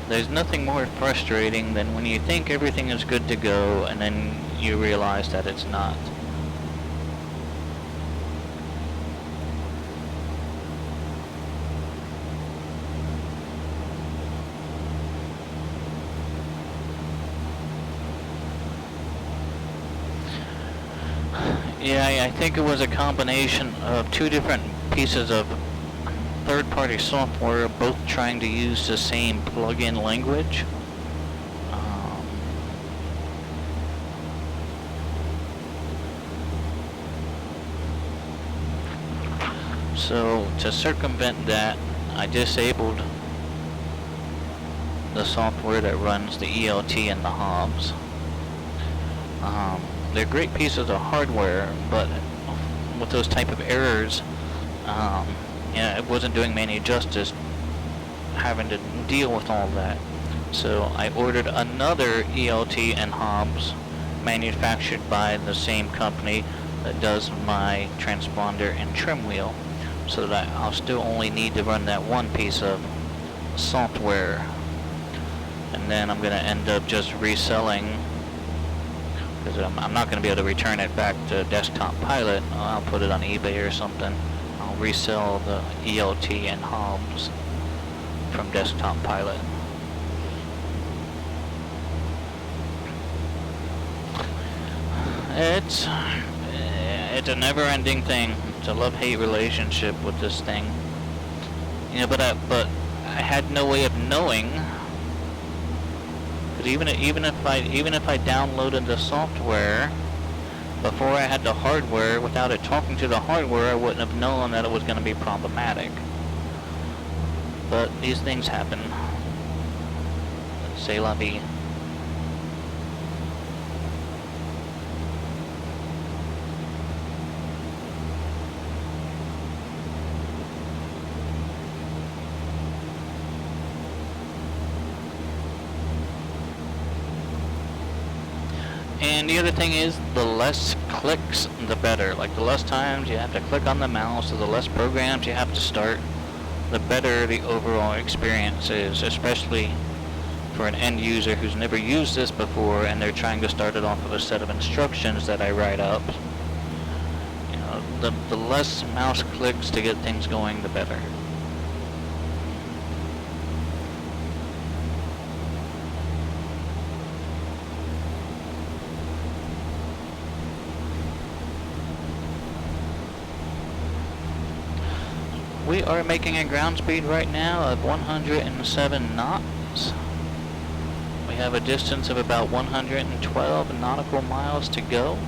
S3: There's nothing more frustrating than when you think everything is good to go and then you realize that it's not. Yeah, I think it was a combination of two different pieces of third-party software, both trying to use the same plug-in language. So to circumvent that, I disabled the software that runs the ELT and the hobs. They're great pieces of hardware, but with those type of errors, yeah, it wasn't doing me any justice having to deal with all that. So I ordered another ELT and hobs manufactured by the same company that does my transponder and trim wheel, so that I'll still only need to run that one piece of software. And then I'm going to end up just reselling, because I'm not going to be able to return it back to Desktop Pilot. I'll put it on eBay or something. I'll resell the ELT and hobs from Desktop Pilot. It's a never-ending thing. It's a love-hate relationship with this thing. You know, but I had no way of knowing. Because even if I downloaded the software before I had the hardware, without it talking to the hardware, I wouldn't have known that it was going to be problematic. But these things happen. C'est la vie. And the other thing is, the less clicks, the better. Like, the less times you have to click on the mouse, or the less programs you have to start, the better the overall experience is, especially for an end user who's never used this before and they're trying to start it off of a set of instructions that I write up. You know, the less mouse clicks to get things going, the better. We are making a ground speed right now of 107 knots. We have a distance of about 112 nautical miles to go.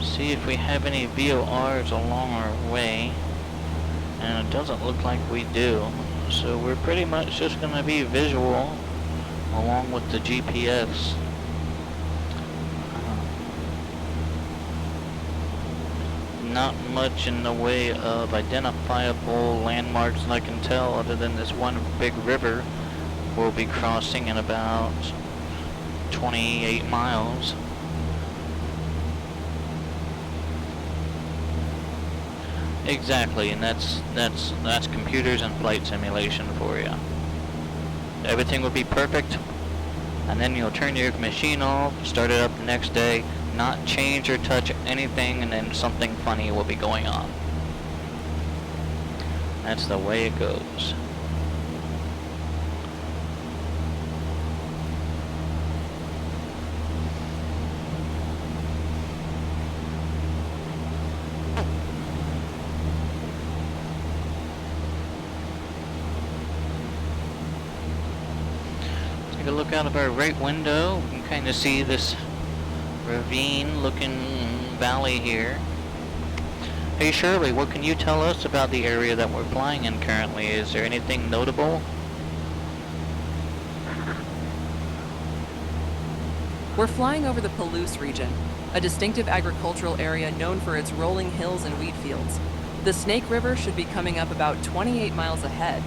S3: See if we have any VORs along our way, and it doesn't look like we do, so we're pretty much just going to be visual along with the GPS. Not much in the way of identifiable landmarks that I can tell, other than this one big river we'll be crossing in about 28 miles. Exactly, and that's computers and flight simulation for you. Everything would be perfect and then you'll turn your machine off, start it up the next day, not change or touch anything, and then something funny will be going on. That's the way it goes. Take a look out of our right window. We can kind of see this ravine looking valley here. Hey Shirley, what can you tell us about the area that we're flying in currently? Is there anything notable?
S4: We're flying over the Palouse region, a distinctive agricultural area known for its rolling hills and wheat fields. The Snake River should be coming up about 28 miles ahead.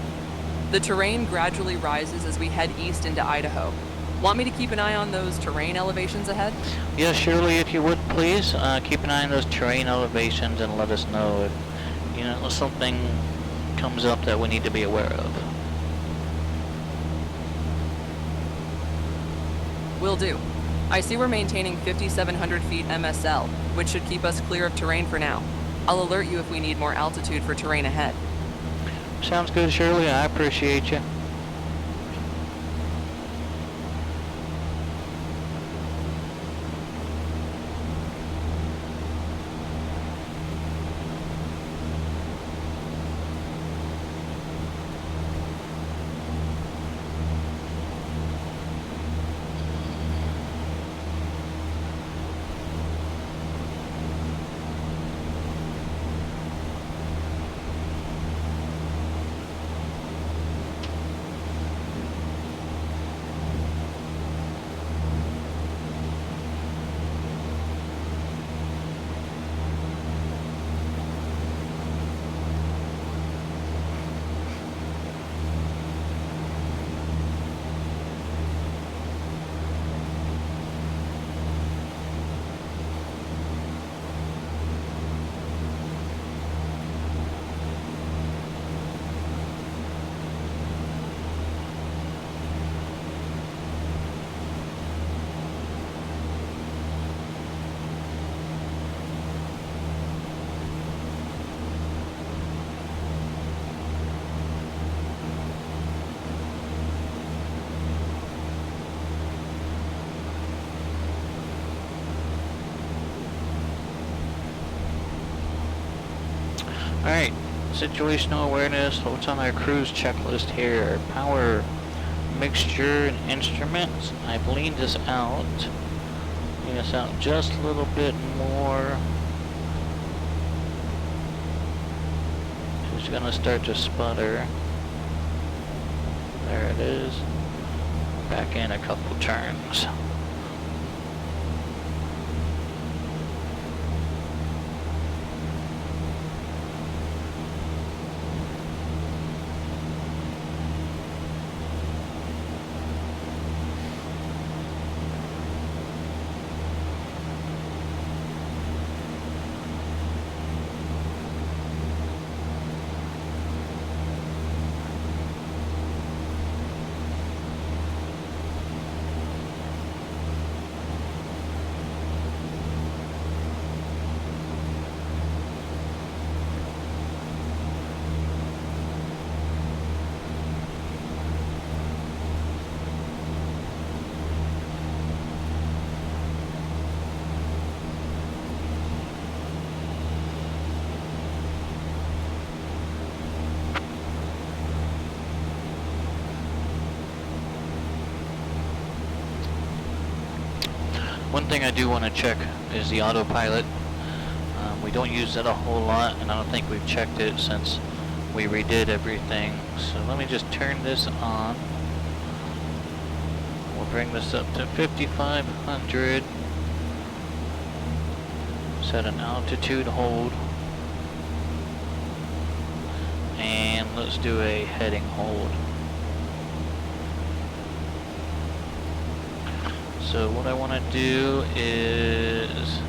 S4: The terrain gradually rises as we head east into Idaho. Want me to keep an eye on those terrain elevations ahead?
S3: Yes, Shirley, if you would please, keep an eye on those terrain elevations and let us know if, something comes up that we need to be aware of.
S4: Will do. I see we're maintaining 5,700 feet MSL, which should keep us clear of terrain for now. I'll alert you if we need more altitude for terrain ahead.
S3: Sounds good, Shirley. I appreciate you. Alright, situational awareness. What's on our cruise checklist here? Power, mixture, and instruments. I've leaned us out. Lean us out just a little bit more. It's gonna start to sputter. There it is. Back in a couple turns. One thing I do want to check is the autopilot. We don't use it a whole lot, and I don't think we've checked it since we redid everything. So let me just turn this on. We'll bring this up to 5,500. Set an altitude hold. And let's do a heading hold. So what I want to do is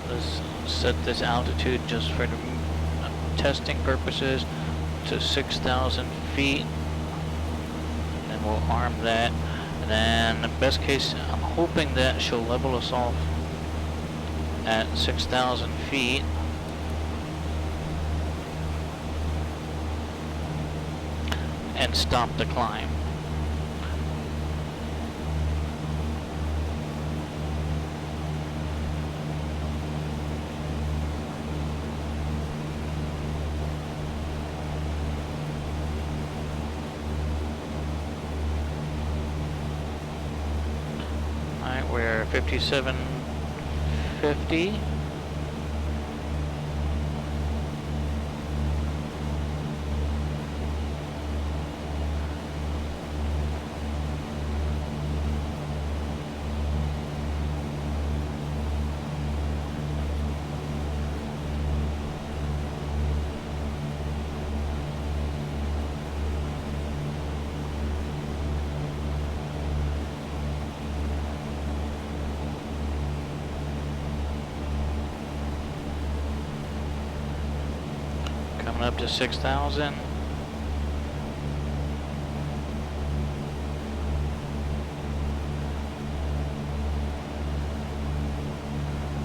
S3: let's set this altitude just for testing purposes to 6,000 feet, and then we'll arm that, and And then, in best case, I'm hoping that she'll level us off at 6,000 feet. And stop the climb. Alright, we're 5750. Coming up to 6,000.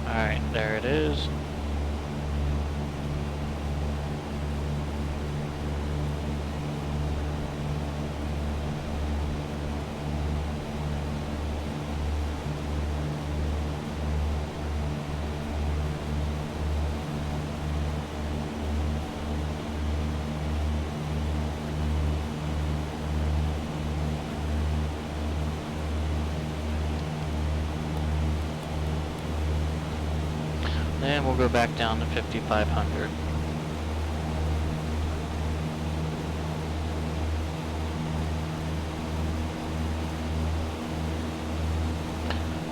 S3: Alright, there it is. Then we'll go back down to 5,500.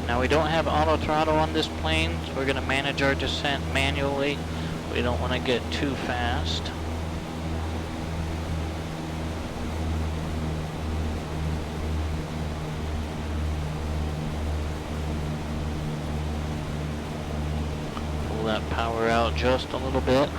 S3: Now we don't have auto throttle on this plane, so we're going to manage our descent manually. We don't want to get too fast. Pull that power out just a little bit.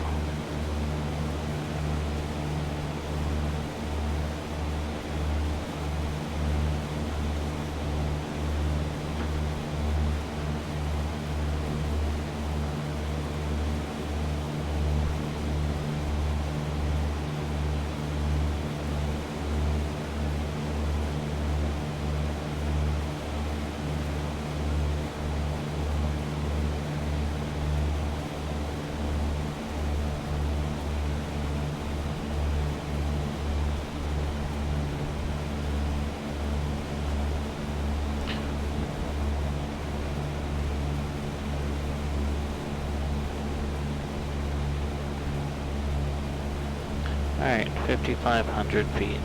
S3: Alright, 5,500 feet.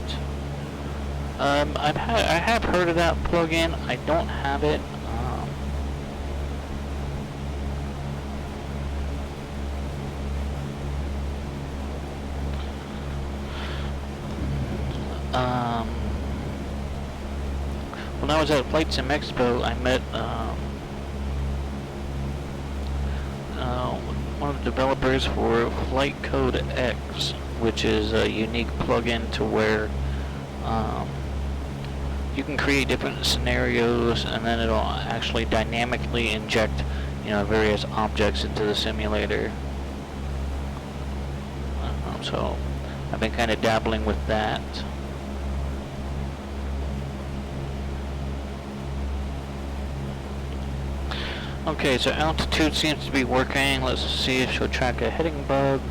S3: I have heard of that plugin. I don't have it. When I was at VATSIM Expo, I met one of the developers for Flight Code X, which is a unique plugin to where you can create different scenarios, and then it'll actually dynamically inject, various objects into the simulator. So I've been kind of dabbling with that. Okay, so altitude seems to be working. Let's see if she'll track a heading bug.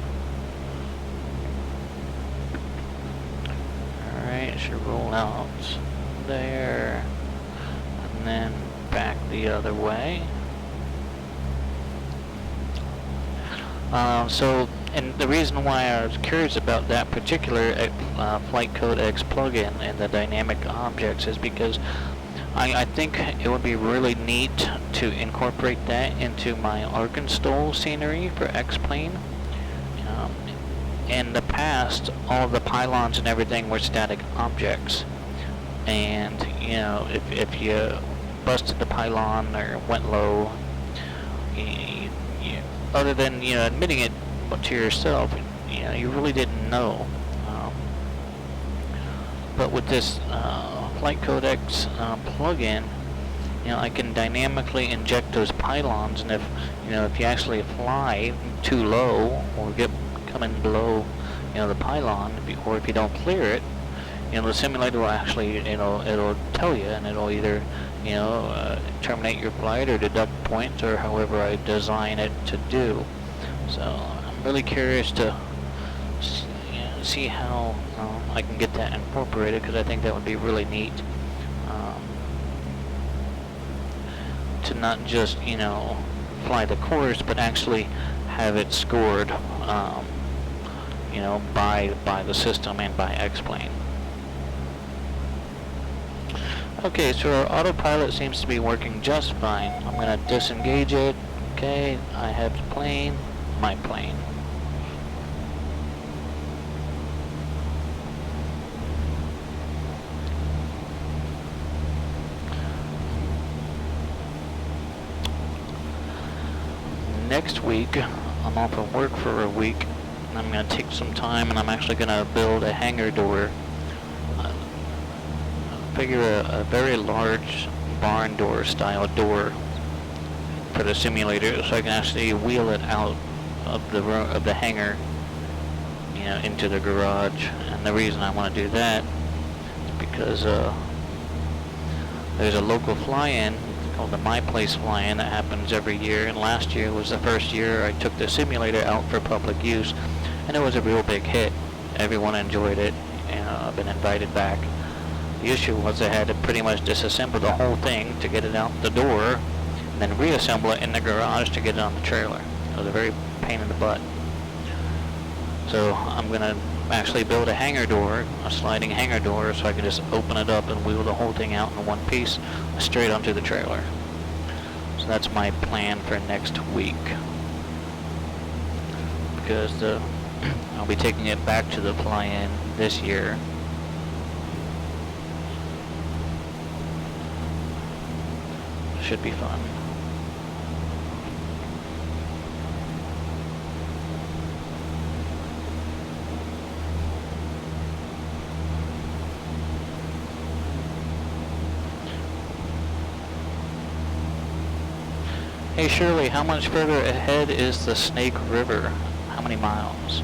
S3: Alright, she'll roll out there, and then back the other way. And the reason why I was curious about that particular Flight Code X plugin and the dynamic objects is because I think it would be really neat to incorporate that into my Arkansas scenery for X-Plane. In the past, all the pylons and everything were static objects, and if you busted the pylon or went low, other than admitting it to yourself, you really didn't know. but with this flight codecs plugin, you know, I can dynamically inject those pylons, and if you actually fly too low or come in below, the pylon, or if you don't clear it, the simulator will actually, it'll tell you, and it'll either, terminate your flight or deduct points, or however I design it to do. So I'm really curious to see how I can get that incorporated, because I think that would be really neat. To not just, fly the course, but actually have it scored, by the system and by X-Plane. Okay, so our autopilot seems to be working just fine. I'm going to disengage it. Okay, I have the plane, my plane. Next week, I'm off of work for a week, and I'm going to take some time, and I'm actually going to build a hangar door. Figure a very large barn door style door for the simulator, so I can actually wheel it out of the hangar, into the garage. And the reason I want to do that is because there's a local fly-in called the My Place fly-in that happens every year, and last year was the first year I took the simulator out for public use, and it was a real big hit. Everyone enjoyed it, and I've been invited back. The issue was I had to pretty much disassemble the whole thing to get it out the door, and then reassemble it in the garage to get it on the trailer. It was a very pain in the butt. So I'm going to actually build a hangar door, a sliding hangar door, so I can just open it up and wheel the whole thing out in one piece straight onto the trailer. So that's my plan for next week. Because I'll be taking it back to the fly-in this year. Should be fun. Hey Shirley, how much further ahead is the Snake River? How many miles?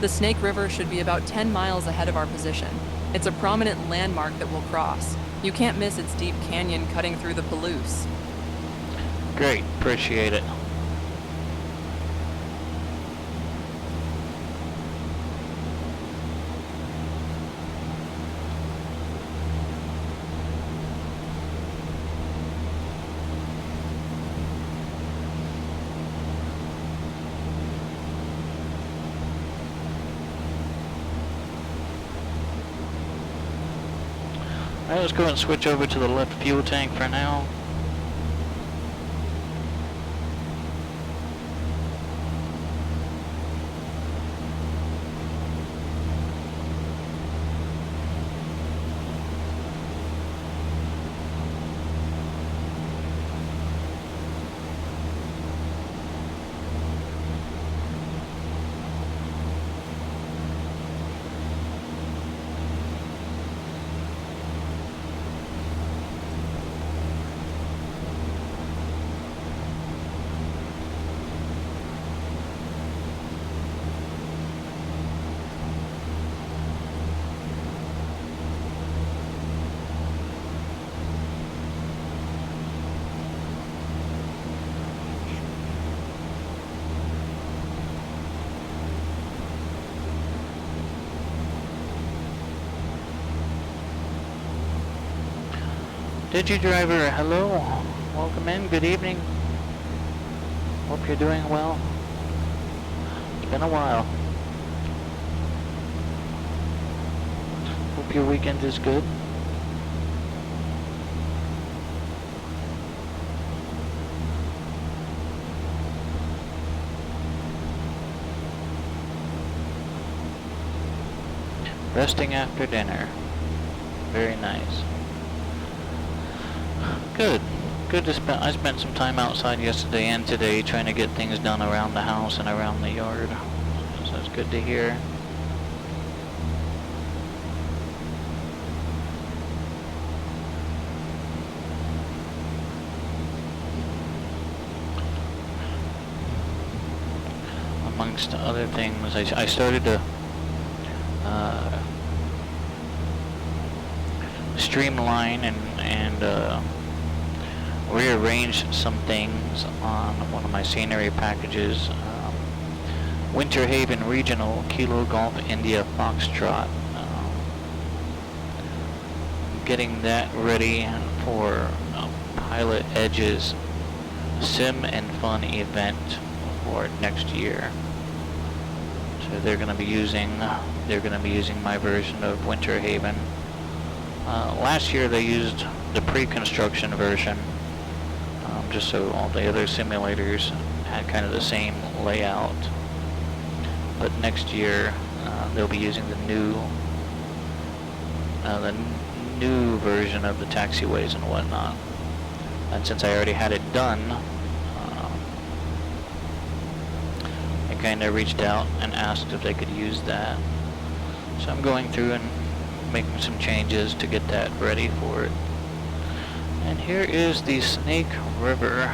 S4: The Snake River should be about 10 miles ahead of our position. It's a prominent landmark that we'll cross. You can't miss its deep canyon cutting through the Palouse.
S3: Great, appreciate it. Alright, let's go ahead and switch over to the left fuel tank for now. Digi driver, hello. Welcome in, good evening. Hope you're doing well. It's been a while. Hope your weekend is good. Resting after dinner. Very nice. Good, good to spend. I spent some time outside yesterday and today trying to get things done around the house and around the yard. So it's good to hear. Amongst other things, I started to streamline and rearrange some things on one of my scenery packages. Winter Haven Regional Kilo Golf India Foxtrot. Getting that ready for Pilot Edge's Sim and Fun event for next year. So they're going to be using my version of Winter Haven. Last year they used the pre-construction version, just so all the other simulators had kind of the same layout. But next year they'll be using the new version of the taxiways and whatnot. And since I already had it done, I kind of reached out and asked if they could use that. So I'm going through and making some changes to get that ready for it. And here is the Snake River.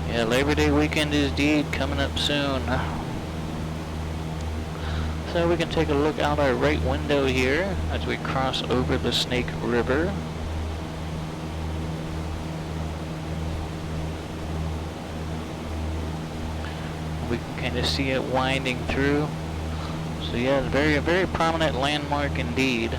S3: Yeah, Labor Day weekend is indeed coming up soon. So we can take a look out our right window here as we cross over the Snake River. We can kind of see it winding through. So yeah, very, very prominent landmark indeed.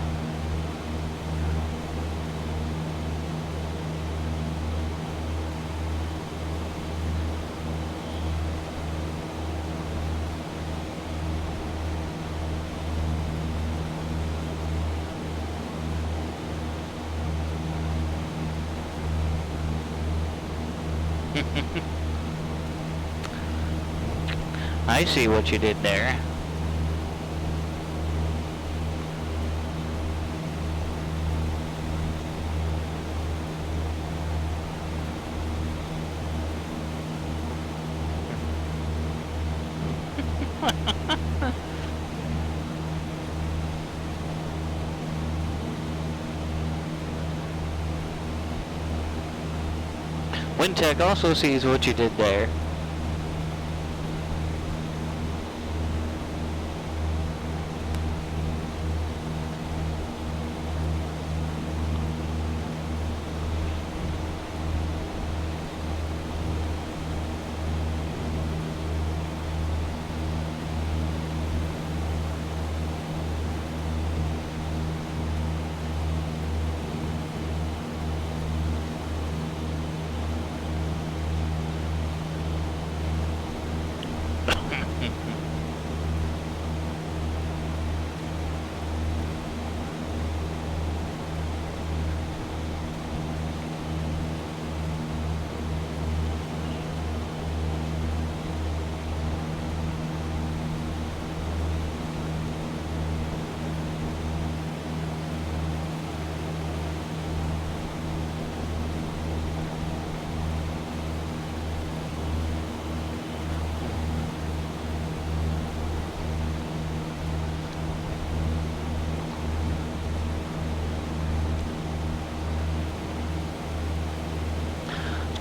S3: I see what you did there. WinTech also sees what you did there.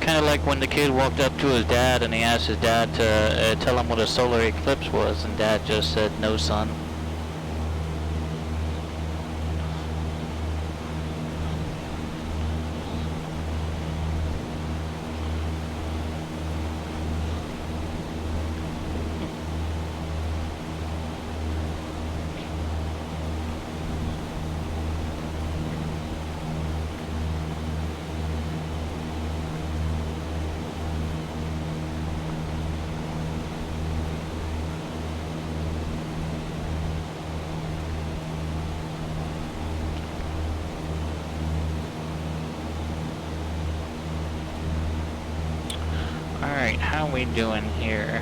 S3: Kind of like when the kid walked up to his dad and he asked his dad to tell him what a solar eclipse was, and dad just said, "No, son." Alright, how we doing here?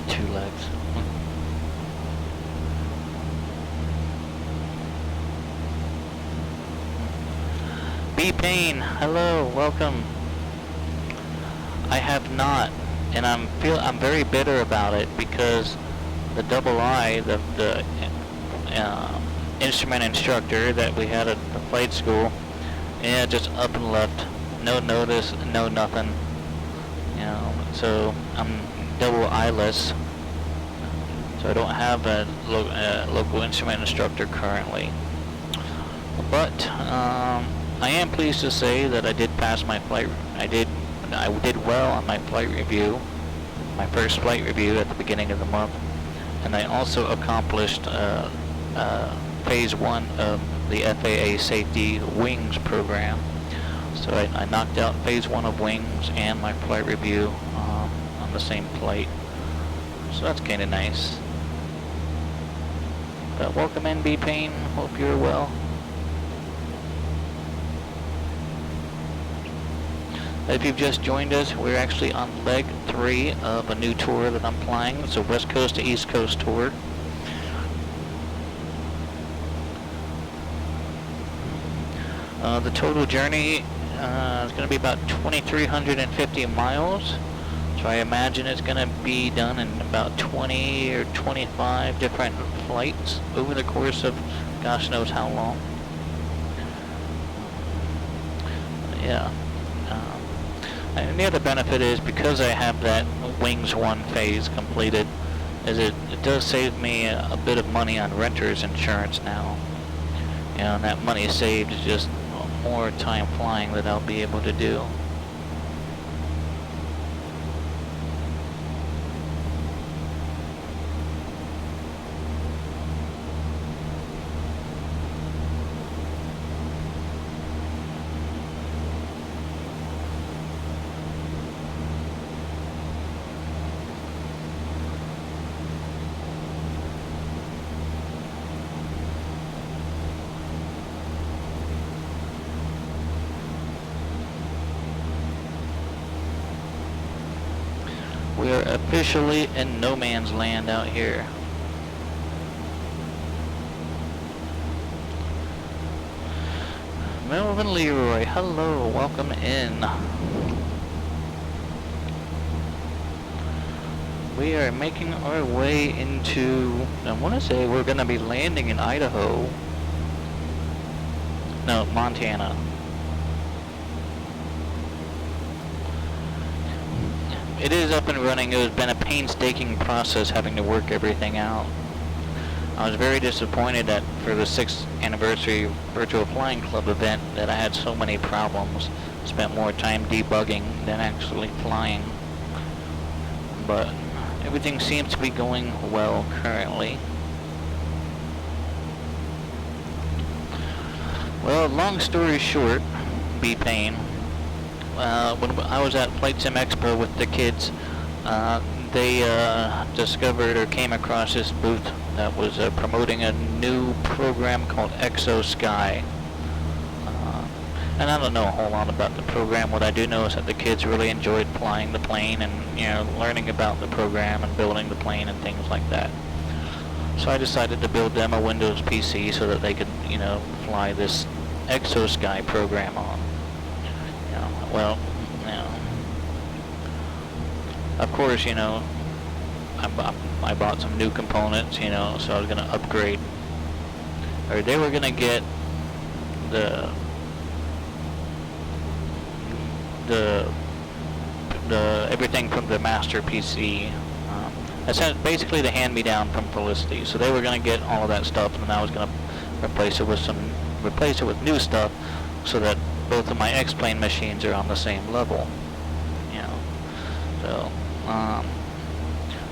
S3: with 2 legs. B Payne, hello, welcome. I have not, and I'm very bitter about it because the the instrument instructor that we had at the flight school, yeah, just up and left, no notice, no nothing. So I'm double eyeless, so I don't have a local instrument instructor currently. But I am pleased to say that I did pass my flight. I did well on my flight review, my first flight review at the beginning of the month, and I also accomplished phase 1 of the FAA Safety Wings program. So I knocked out phase 1 of wings and my flight review on the same flight. So that's kind of nice. But welcome in, B Payne. Hope you're well. If you've just joined us, we're actually on leg 3 of a new tour that I'm flying. It's a West Coast to East Coast tour. The total journey is going to be about 2,350 miles. So I imagine it's going to be done in about 20 or 25 different flights over the course of gosh knows how long. Yeah. And the other benefit is because I have that Wings 1 phase completed, is it does save me a bit of money on renter's insurance now. And that money saved is just more time flying that I'll be able to do. We are officially in no man's land out here. Melvin Leroy, hello, welcome in. We are making our way into, I want to say we're going to be landing in Idaho. No, Montana. It is up and running. It has been a painstaking process having to work everything out. I was very disappointed that for the 6th anniversary Virtual Flying Club event that I had so many problems. Spent more time debugging than actually flying. But everything seems to be going well currently. Well, long story short, B Payne. When I was at Flight Sim Expo with the kids, they discovered or came across this booth that was promoting a new program called ExoSky. And I don't know a whole lot about the program. What I do know is that the kids really enjoyed flying the plane and learning about the program and building the plane and things like that. So I decided to build them a Windows PC so that they could fly this ExoSky program on. Well, of course, I bought some new components, so I was going to upgrade, or they were going to get the everything from the master PC. That's basically the hand-me-down from Felicity. So they were going to get all of that stuff, and I was going to replace it with new stuff, so that both of my X-Plane machines are on the same level,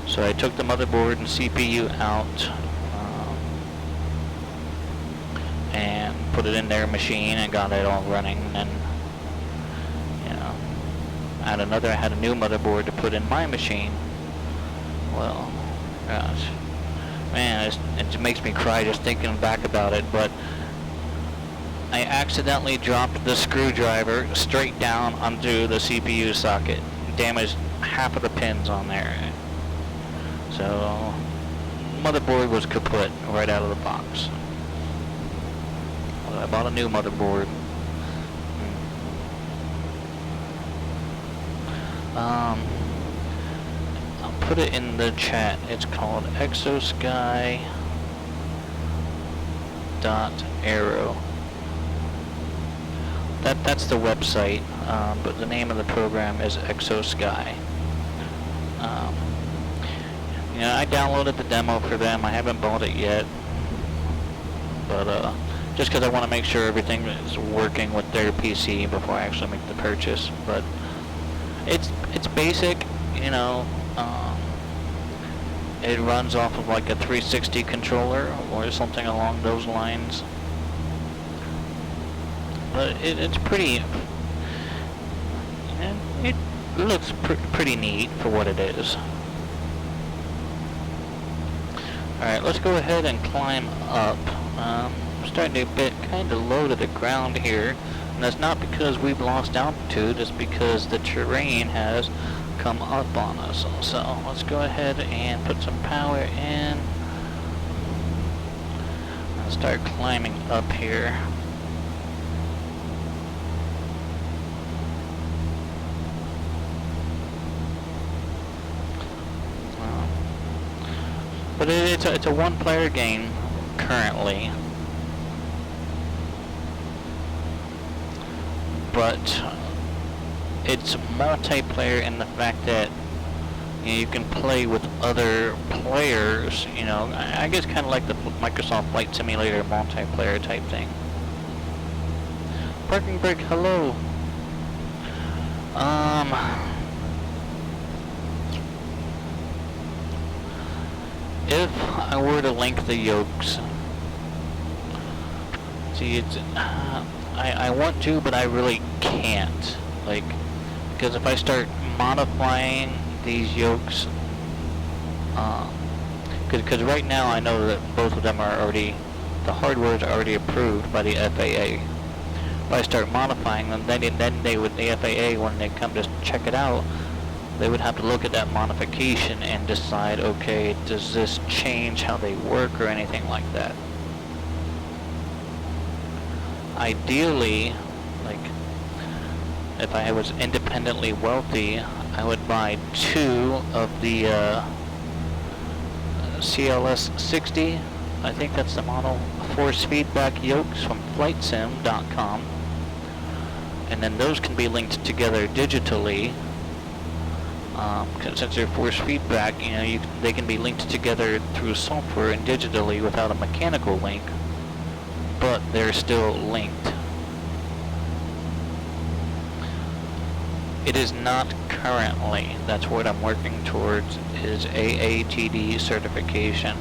S3: So I took the motherboard and CPU out and put it in their machine and got it all running. And I had a new motherboard to put in my machine. Well, gosh, man, it makes me cry just thinking back about it. But I accidentally dropped the screwdriver straight down onto the CPU socket, damaged half of the pins on there. So motherboard was kaput right out of the box. I bought a new motherboard. I'll put it in the chat. It's called exosky.arrow. That's the website, but the name of the program is Exosky. You know, I downloaded the demo for them. I haven't bought it yet, but just because I want to make sure everything is working with their PC before I actually make the purchase. But it's basic, you know. It runs off of like a 360 controller or something along those lines. But it's pretty. It looks pretty neat for what it is. Alright, let's go ahead and climb up. I'm starting to get kind of low to the ground here. And that's not because we've lost altitude, it's because the terrain has come up on us. So let's go ahead and put some power in. And start climbing up here. But it's a one-player game currently. But it's multiplayer in the fact that you know, you can play with other players. You know, I guess kind of like the Microsoft Flight Simulator multiplayer type thing. Parking brake, hello. If I were to link the yokes, see, it's I want to, but I really can't. Like, because if I start modifying these yokes, because right now I know that both of them are already, the hardware is already approved by the FAA. If I start modifying them, then they would, the FAA, when they come to check it out, they would have to look at that modification and decide, okay, does this change how they work or anything like that? Ideally, like, if I was independently wealthy, I would buy 2 of the CLS 60, I think that's the model, force feedback yokes from flightsim.com, and then those can be linked together digitally. Since they're force feedback, you know, they can be linked together through software and digitally without a mechanical link, but they're still linked. It is not currently, that's what I'm working towards, is AATD certification.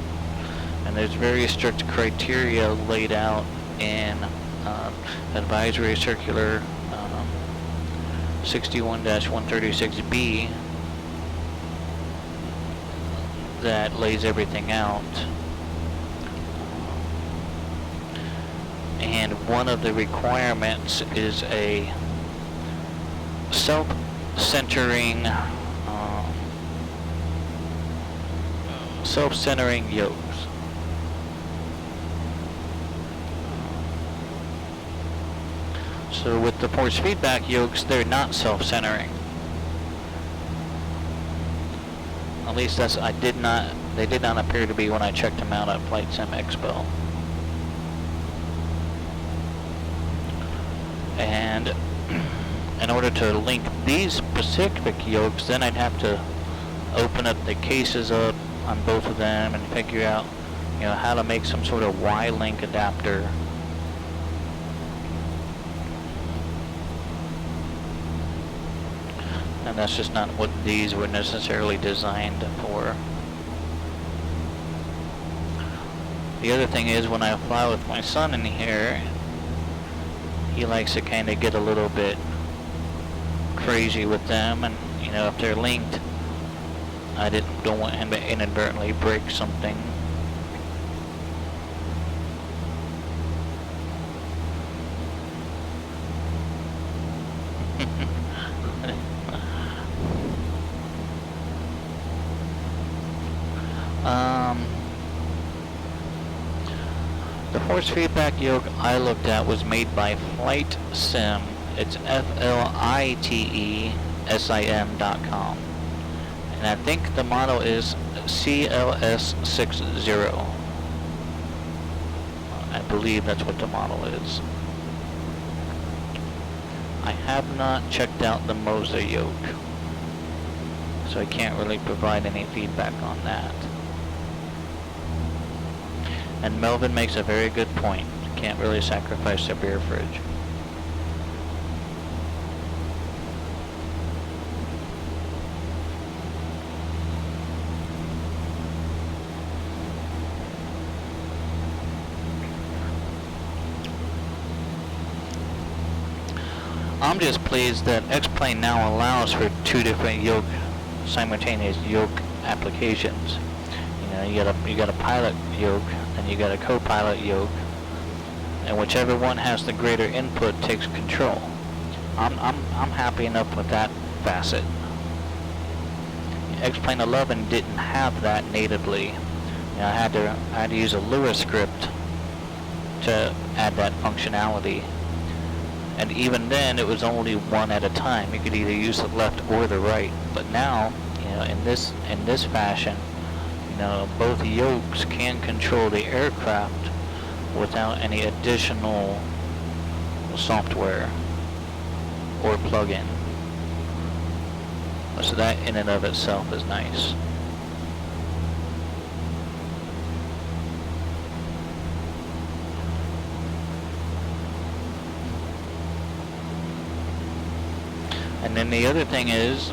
S3: And there's very strict criteria laid out in Advisory Circular 61-136B that lays everything out. And one of the requirements is a self-centering yokes. So with the force feedback yokes, they're not self-centering. At least they did not appear to be when I checked them out at Flight Sim Expo. And in order to link these specific yokes, then I'd have to open up the cases up on both of them and figure out, you know, how to make some sort of Y-link adapter. And that's just not what these were necessarily designed for. The other thing is, when I fly with my son in here, he likes to kind of get a little bit crazy with them, and you know, if they're linked, I don't want him to inadvertently break something. force feedback yoke I looked at was made by VATSIM. It's FLITESIM.com. And I think the model is CLS60. I believe that's what the model is. I have not checked out the Moser yoke, so I can't really provide any feedback on that. And Melvin makes a very good point. Can't really sacrifice a beer fridge. I'm just pleased that X-Plane now allows for two different simultaneous yoke applications. You know, you got a pilot yoke and you got a co-pilot yoke, and whichever one has the greater input takes control. I'm happy enough with that facet. X-Plane 11 didn't have that natively. You know, I had to use a Lua script to add that functionality. And even then, it was only one at a time. You could either use the left or the right. But now, you know, in this fashion, you know, both yokes can control the aircraft without any additional software or plugin. So that in and of itself is nice. And then the other thing is,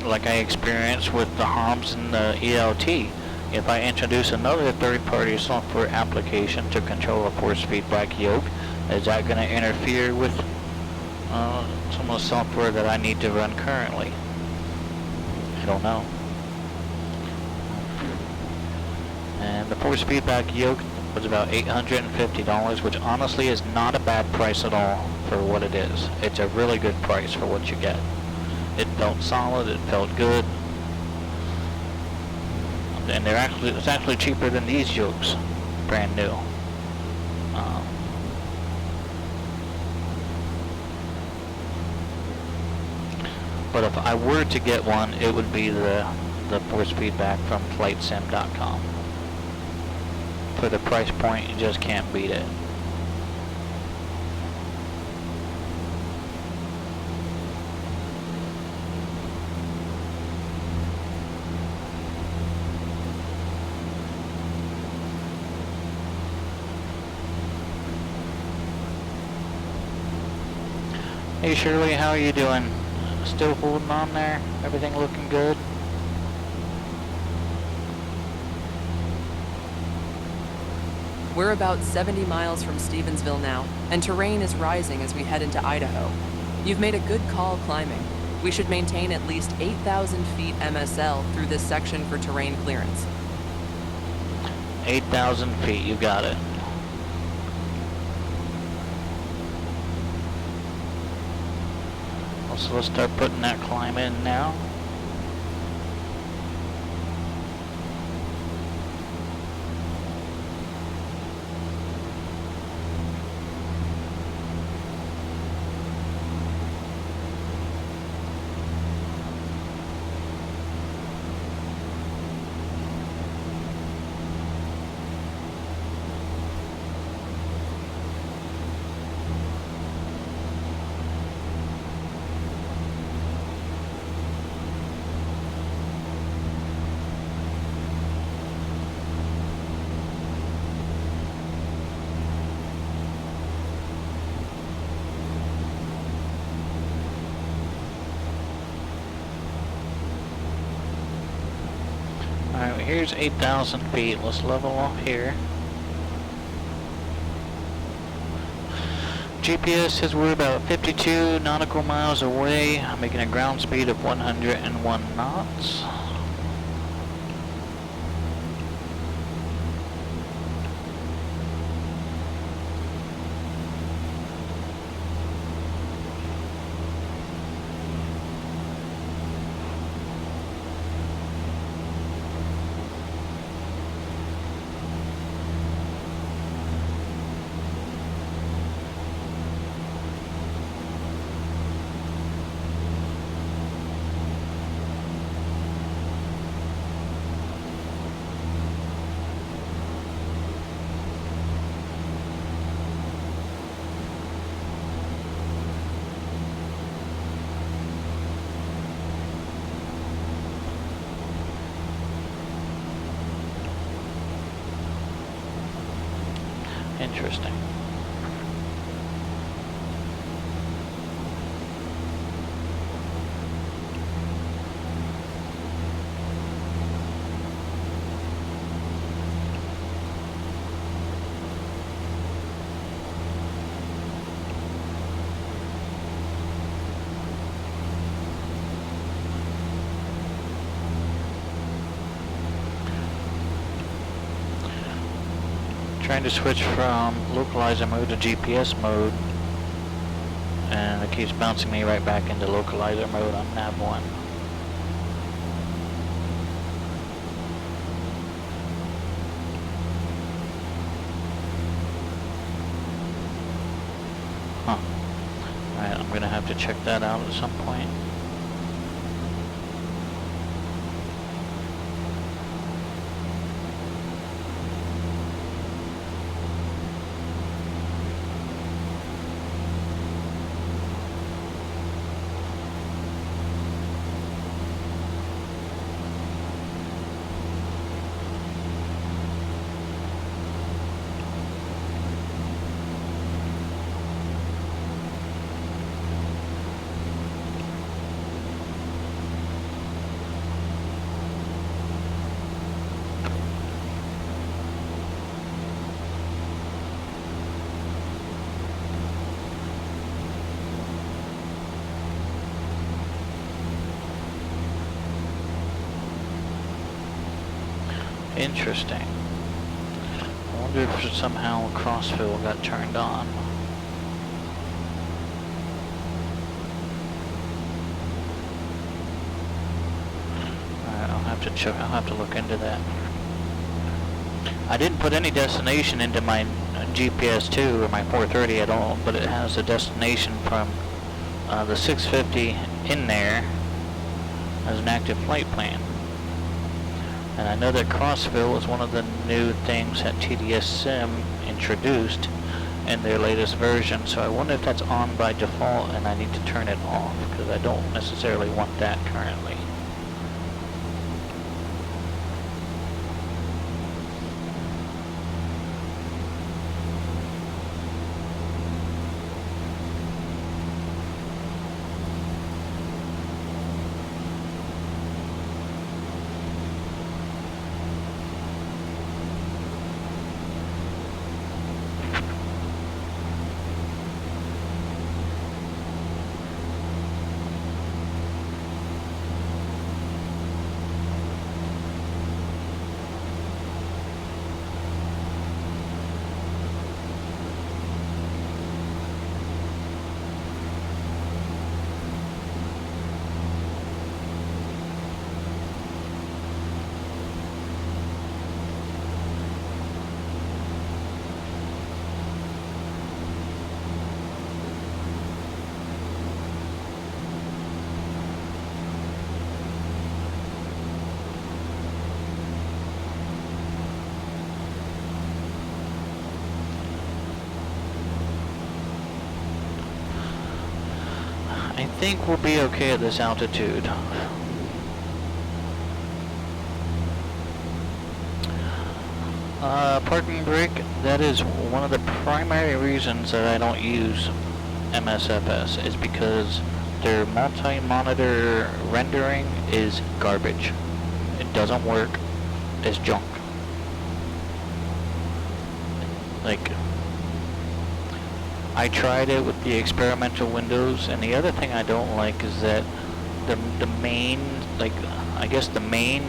S3: like I experienced with the HOMS and the ELT, if I introduce another third-party software application to control a force feedback yoke, is that going to interfere with some of the software that I need to run currently? I don't know. And the force feedback yoke was about $850, which honestly is not a bad price at all for what it is. It's a really good price for what you get. It felt solid, it felt good. And it's actually cheaper than these yokes, brand new. But if I were to get one, it would be the force feedback from FlightSim.com. For the price point, you just can't beat it. Hey Shirley, how are you doing? Still holding on there? Everything looking good?
S4: We're about 70 miles from Stevensville now, and terrain is rising as we head into Idaho. You've made a good call climbing. We should maintain at least 8,000 feet MSL through this section for terrain clearance.
S3: 8,000 feet, you got it. So let's start putting that climb in now. Alright, here's 8,000 feet. Let's level off here. GPS says we're about 52 nautical miles away, making a ground speed of 101 knots. Interesting. Trying to switch from localizer mode to GPS mode, and it keeps bouncing me right back into localizer mode on nav 1. Huh. Alright, I'm gonna have to check that out at some point. Interesting. I wonder if somehow crossfill got turned on. Alright, I'll have to check. I'll have to look into that. I didn't put any destination into my GPS 2 or my 430 at all, but it has a destination from the 650 in there as an active flight plan. And I know that crossfill is one of the new things that TDS Sim introduced in their latest version, so I wonder if that's on by default and I need to turn it off, because I don't necessarily want that currently. I think we'll be okay at this altitude. Parking brake, that is one of the primary reasons that I don't use MSFS, is because their multi-monitor rendering is garbage. It doesn't work. It's junk. Like, I tried it with the experimental windows, and the other thing I don't like is that the main, like, I guess the main,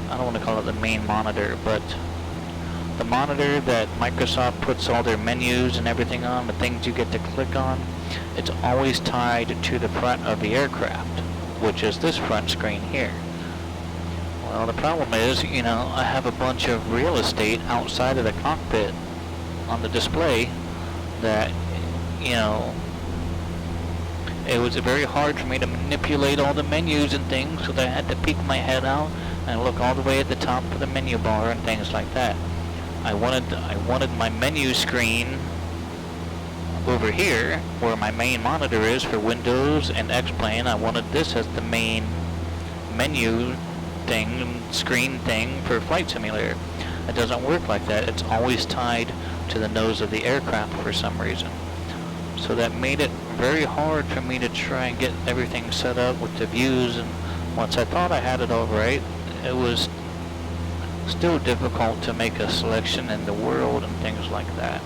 S3: I don't want to call it the main monitor, but the monitor that Microsoft puts all their menus and everything on, the things you get to click on, it's always tied to the front of the aircraft, which is this front screen here. Well, the problem is, you know, I have a bunch of real estate outside of the cockpit on the display that, you know, it was very hard for me to manipulate all the menus and things, so that I had to peek my head out and look all the way at the top for the menu bar and things like that. I wanted my menu screen over here, where my main monitor is for Windows and X-Plane. I wanted this as the main menu thing, screen thing for Flight Simulator. It doesn't work like that. It's always tied to the nose of the aircraft for some reason. So that made it very hard for me to try and get everything set up with the views, and once I thought I had it all right, it was still difficult to make a selection in the world and things like that.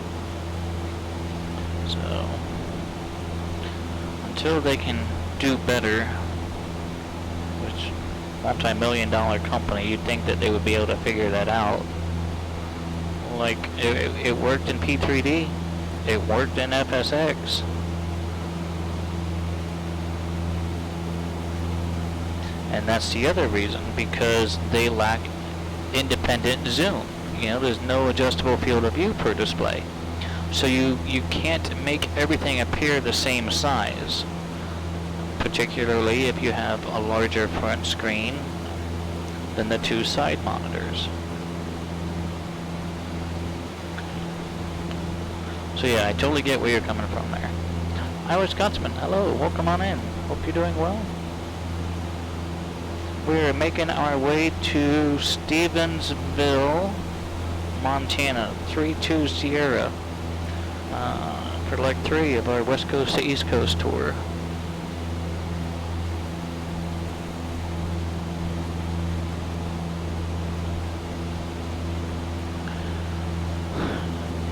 S3: So until they can do better, which multi-million-dollar company, you'd think that they would be able to figure that out. Like it worked in P3D, it worked in FSX. And that's the other reason, because they lack independent zoom. You know, there's no adjustable field of view per display. So you can't make everything appear the same size, particularly if you have a larger front screen than the two side monitors. So yeah, I totally get where you're coming from there. Iowa Scotsman, hello, welcome on in. Hope you're doing well. We're making our way to Stevensville, Montana, 32 Sierra, for leg 3 of our West Coast to East Coast tour.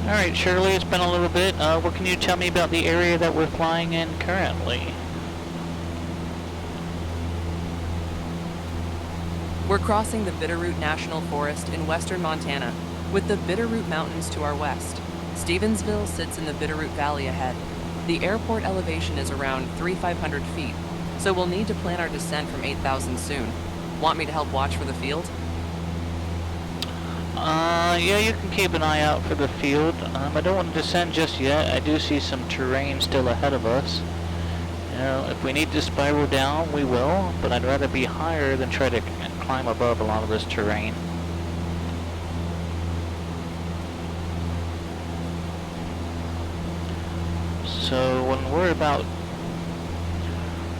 S3: Alright, Shirley, it's been a little bit. What can you tell me about the area that we're flying in currently?
S4: We're crossing the Bitterroot National Forest in western Montana, with the Bitterroot Mountains to our west. Stevensville sits in the Bitterroot Valley ahead. The airport elevation is around 3,500 feet, so we'll need to plan our descent from 8,000 soon. Want me to help watch for the field?
S3: Yeah, you can keep an eye out for the field. I don't want to descend just yet. I do see some terrain still ahead of us. You know, if we need to spiral down, we will, but I'd rather be higher than try to climb above a lot of this terrain. So when we're about,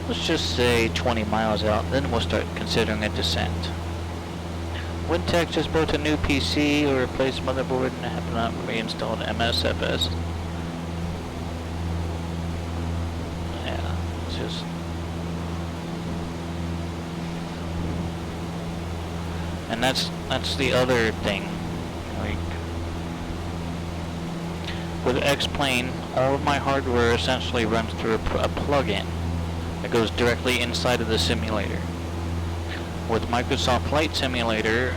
S3: let's just say 20 miles out, then we'll start considering a descent. Wintech just built a new PC or replaced motherboard and have not reinstalled MSFS. Yeah, it's just... And that's the other thing. Like, with X-Plane, all of my hardware essentially runs through a plug-in that goes directly inside of the simulator. With Microsoft Flight Simulator,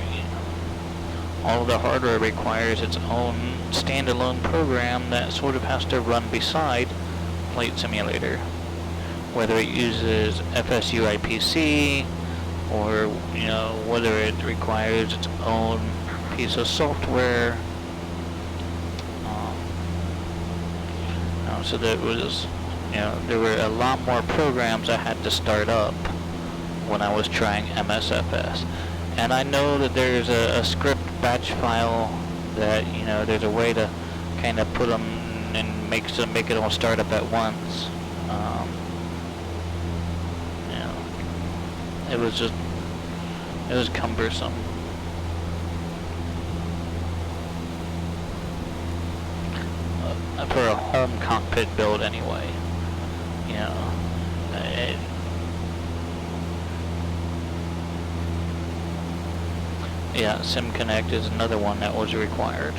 S3: all of the hardware requires its own standalone program that sort of has to run beside Flight Simulator. Whether it uses FSU IPC, or, you know, whether it requires its own piece of software. So there was, you know, there were a lot more programs I had to start up when I was trying MSFS. And I know that there's a script batch file that, you know, there's a way to kind of put them and make it all start up at once. You know, it was cumbersome. For a home cockpit build anyway, you know. Yeah, SimConnect is another one that was required.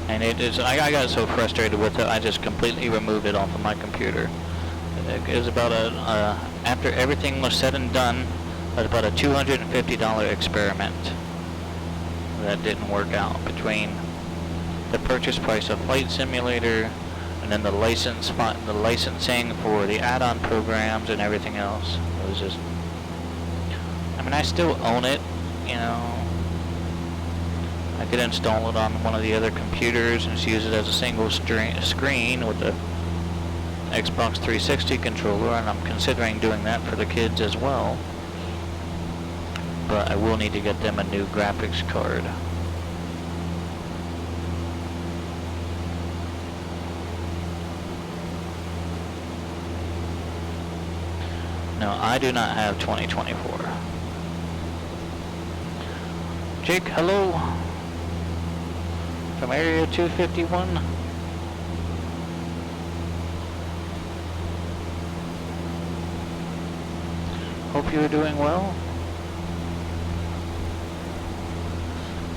S3: And it is, I got so frustrated with it, I just completely removed it off of my computer. It was about after everything was said and done, it was about a $250 experiment that didn't work out between the purchase price of Flight Simulator and then the licensing for the add-on programs and everything else. It was just, I mean, I still own it, you know. I could install it on one of the other computers and just use it as a single screen with the Xbox 360 controller, and I'm considering doing that for the kids as well. But I will need to get them a new graphics card. I do not have 2024. Jake, hello. From Area 251. Hope you are doing well.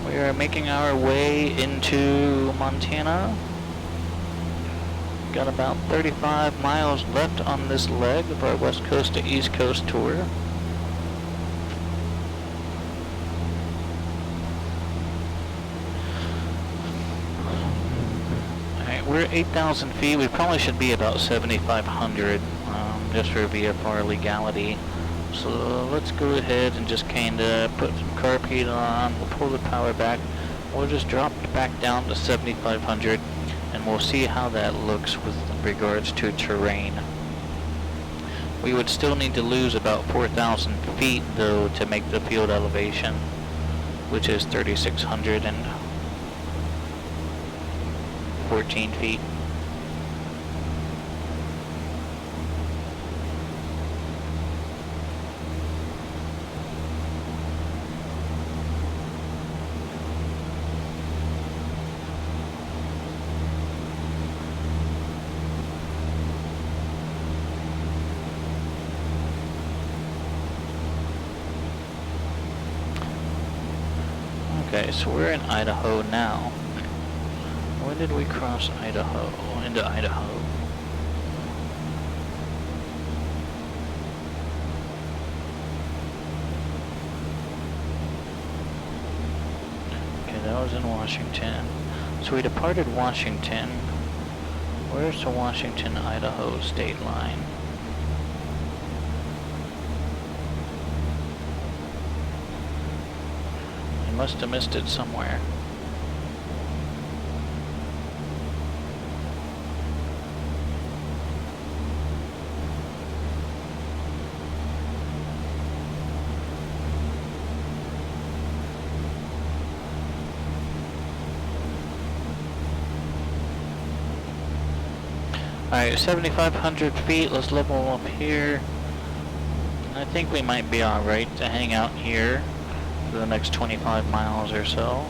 S3: We are making our way into Montana. Got about 35 miles left on this leg of our West Coast to East Coast tour. Alright, we're at 8,000 feet. We probably should be about 7,500 just for VFR legality. So let's go ahead and just kinda put some carb heat on. We'll pull the power back. We'll just drop it back down to 7,500. And we'll see how that looks with regards to terrain. We would still need to lose about 4,000 feet though to make the field elevation, which is 3,614 feet. Okay, so we're in Idaho now. When did we cross Idaho? Into Idaho. Okay, that was in Washington. So we departed Washington. Where's the Washington-Idaho state line? Must have missed it somewhere. Alright, 7,500 feet. Let's level up here. I think we might be alright to hang out here for the next 25 miles or so.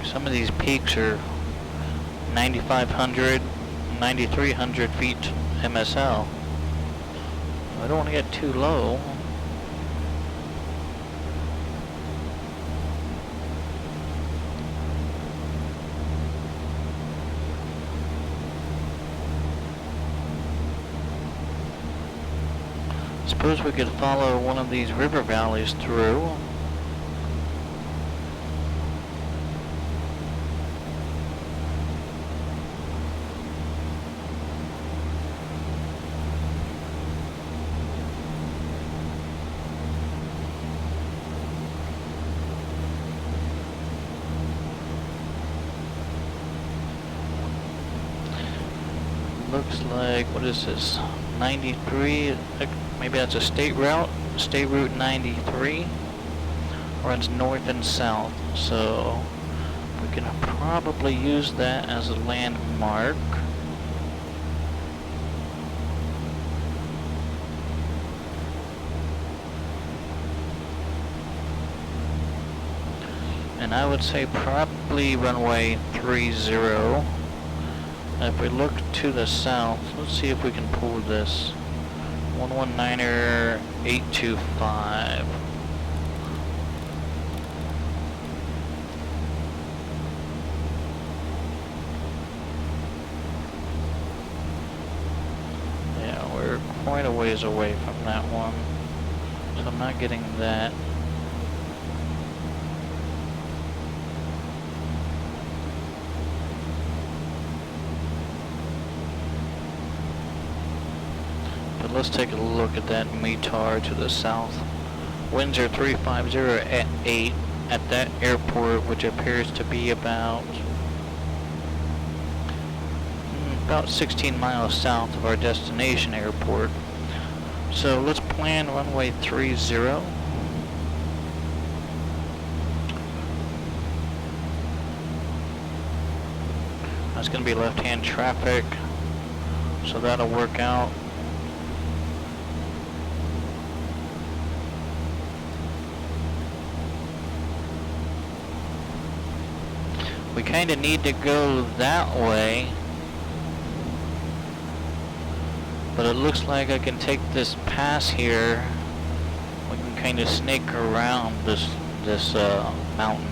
S3: Some of these peaks are 9,500, 9,300 feet MSL. I don't want to get too low. Suppose we could follow one of these river valleys through. Looks like, what is this, 93, maybe that's a state route, State Route 93, runs north and south, so we can probably use that as a landmark. And I would say probably runway 30. If we look to the south, let's see if we can pull this. 119er 825. Yeah, we're quite a ways away from that one, so I'm not getting that. Let's take a look at that METAR to the south. Winds are 350 at 8 at that airport, which appears to be about about 16 miles south of our destination airport. So let's plan runway 30. That's going to be left-hand traffic, so that'll work out. We kind of need to go that way, but it looks like I can take this pass here. We can kind of snake around this mountain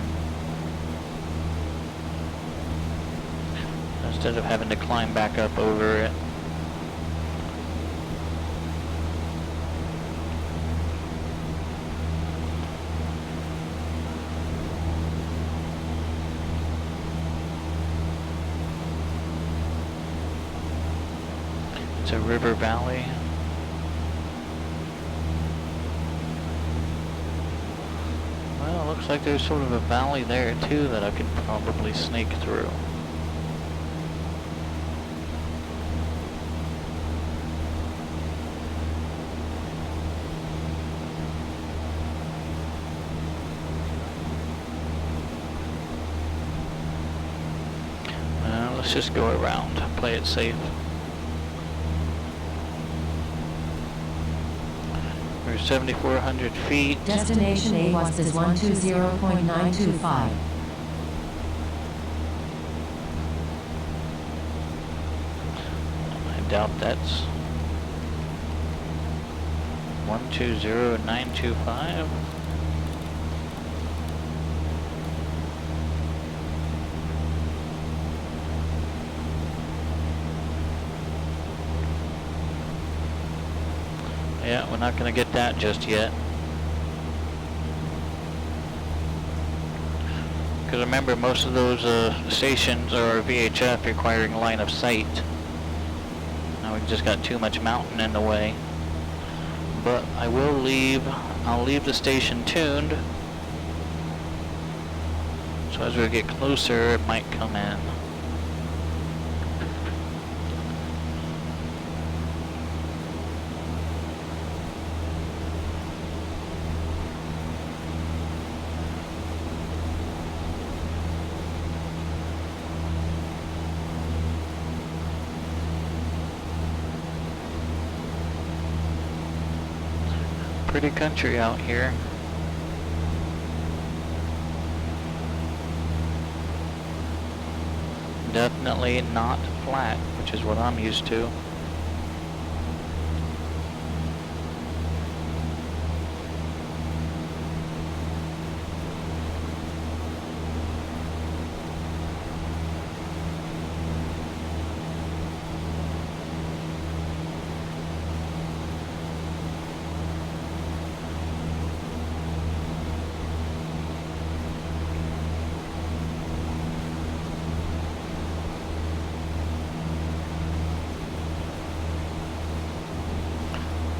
S3: instead of having to climb back up over it. It's a river valley. Well, it looks like there's sort of a valley there too that I could probably snake through. Well, let's just go around, play it safe. We're 7,400 feet.
S5: Destination AWAS is 120.925.
S3: I doubt that's 120.925. Yeah, we're not going to get that just yet. Because remember, most of those stations are VHF requiring line of sight. Now we've just got too much mountain in the way. But I'll leave the station tuned. So as we get closer, it might come in. Pretty country out here. Definitely not flat, which is what I'm used to.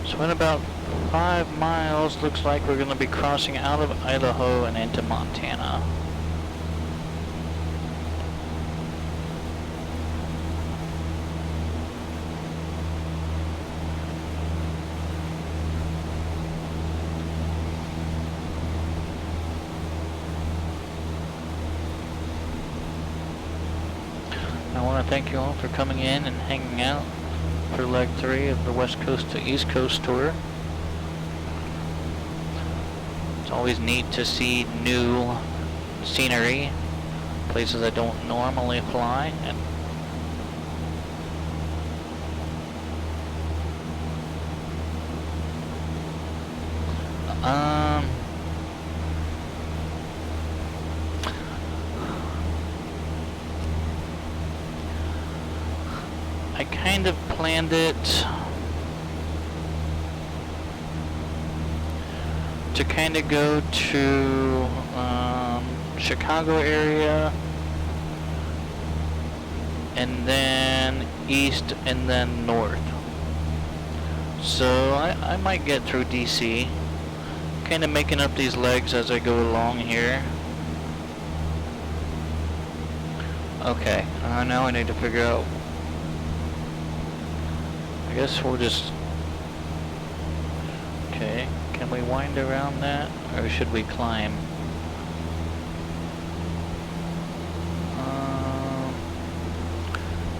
S3: So in about 5 miles, looks like we're going to be crossing out of Idaho and into Montana. I want to thank you all for coming in and hanging out for leg 3 of the West Coast to East Coast tour. It's always neat to see new scenery, places I don't normally fly, and I kind of planned it to kind of go to Chicago area and then east and then north. So I might get through DC, kind of making up these legs as I go along here. Okay, now I need to figure out I guess we'll just... Okay, can we wind around that, or should we climb?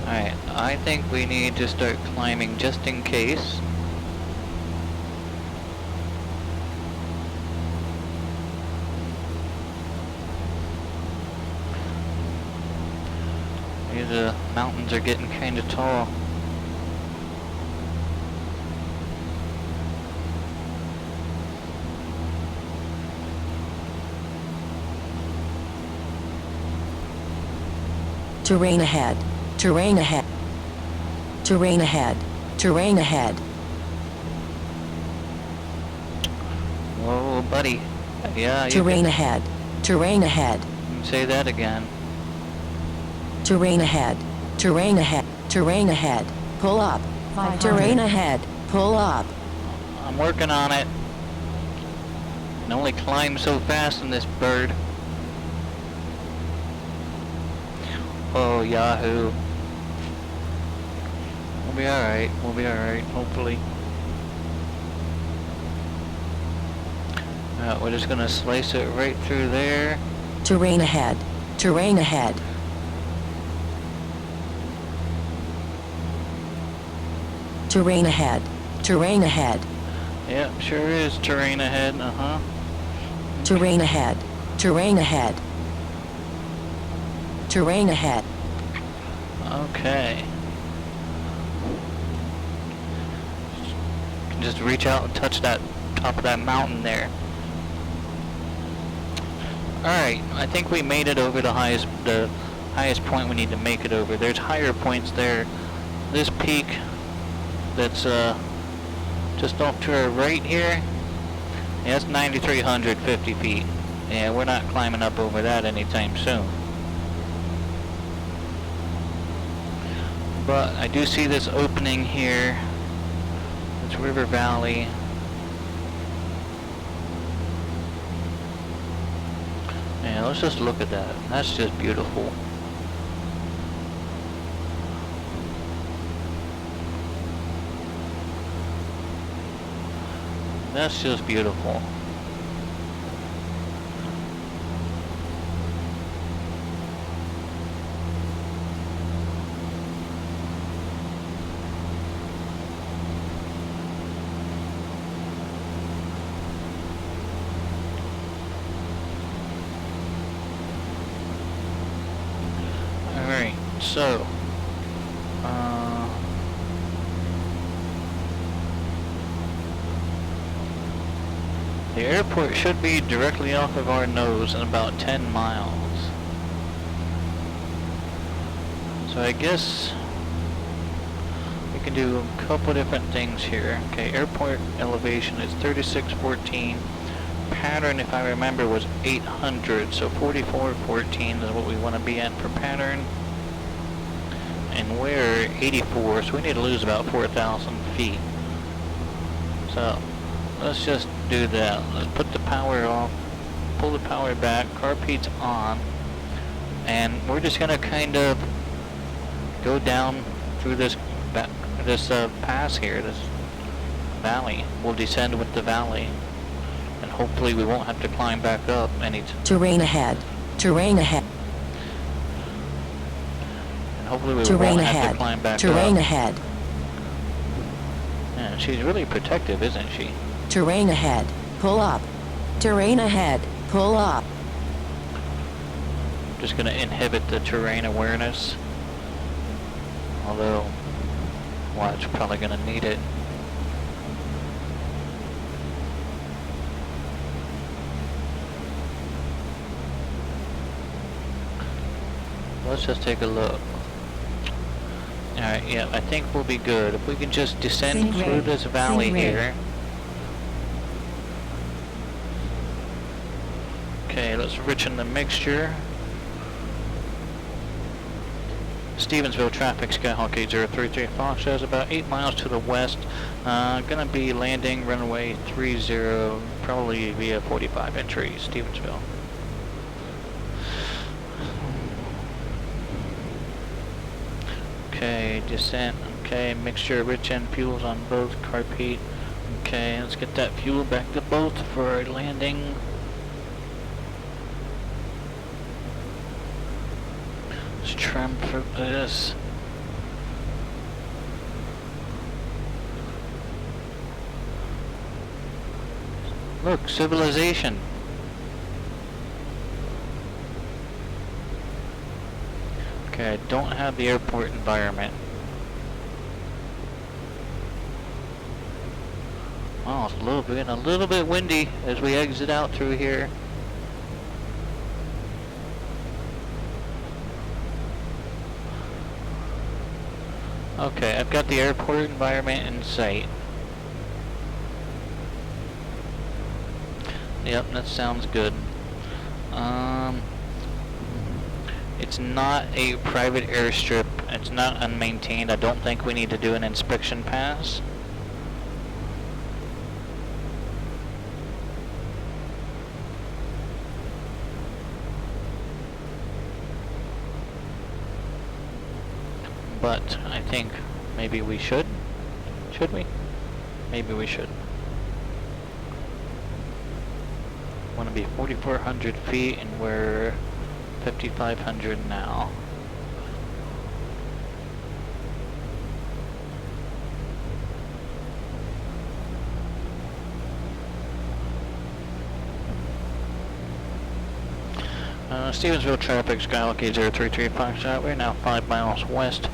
S3: Alright, I think we need to start climbing just in case. These mountains are getting kind of tall.
S5: Terrain ahead. Terrain ahead. Terrain ahead. Terrain ahead.
S3: Whoa, buddy. Yeah, you
S5: Terrain ahead. Terrain ahead.
S3: can say that again.
S5: Terrain ahead. Terrain ahead. Terrain ahead. Pull up.
S7: 500.
S5: Terrain ahead. Pull up.
S3: I'm working on it. Can only climb so fast in this bird. Oh, Yahoo. We'll be alright. We'll be alright, hopefully. Alright, we're just gonna slice it right through there.
S5: Terrain ahead. Terrain ahead. Terrain ahead. Terrain ahead.
S3: Yep, sure is terrain ahead, uh-huh.
S5: Terrain ahead. Terrain ahead. Terrain ahead.
S3: Okay. Can just reach out and touch that top of that mountain there. Alright, I think we made it over the highest point we need to make it over. There's higher points there. This peak that's just off to our right here, yeah, that's 9,350 feet. Yeah, we're not climbing up over that anytime soon. But I do see this opening here. It's River Valley. Yeah, let's just look at that. That's just beautiful. That's just beautiful. Alright, so the airport should be directly off of our nose in about 10 miles. So I guess we can do a couple different things here. Okay, airport elevation is 3614. Pattern, if I remember, was 800. So 4414 is what we want to be at for pattern. And we're 84, so we need to lose about 4,000 feet. So let's just do that. Let's put the power off, pull the power back, carpeet's on, and we're just gonna kind of go down through this pass here, this valley. We'll descend with the valley, and hopefully we won't have to climb back up anytime.
S5: Terrain ahead. Terrain ahead.
S3: And hopefully we
S5: Terrain
S3: won't have
S5: ahead.
S3: to climb back
S5: Terrain
S3: up.
S5: ahead.
S3: Yeah, she's really protective, isn't she?
S5: Terrain ahead. Pull up. Terrain ahead. Pull up.
S3: Just gonna inhibit the terrain awareness. Although, watch, probably gonna need it. Let's just take a look. Alright, yeah, I think we'll be good. If we can just descend
S7: Sing
S3: through
S7: red.
S3: this valley
S7: Sing red.
S3: here. Okay, let's richen the mixture. Stevensville traffic, Skyhawk 8033 Fox shows about 8 miles to the west. Gonna be landing runway 30, probably via 45 entry, Stevensville. Okay, descent Okay, mixture of rich end fuels on both. Carb heat. Okay, let's get that fuel back to both for our landing. Let's trim for this. Look, civilization. Okay, I don't have the airport environment. Oh, it's getting a little bit windy as we exit out through here. Okay, I've got the airport environment in sight. Yep, that sounds good. It's not a private airstrip. It's not unmaintained. I don't think we need to do an inspection pass. But I think maybe we should. Should we? Maybe we should. Want to be 4,400 feet and we're 5,500 now. Stevensville traffic, Skylock 033 Foxtrot. We're now 5 miles west.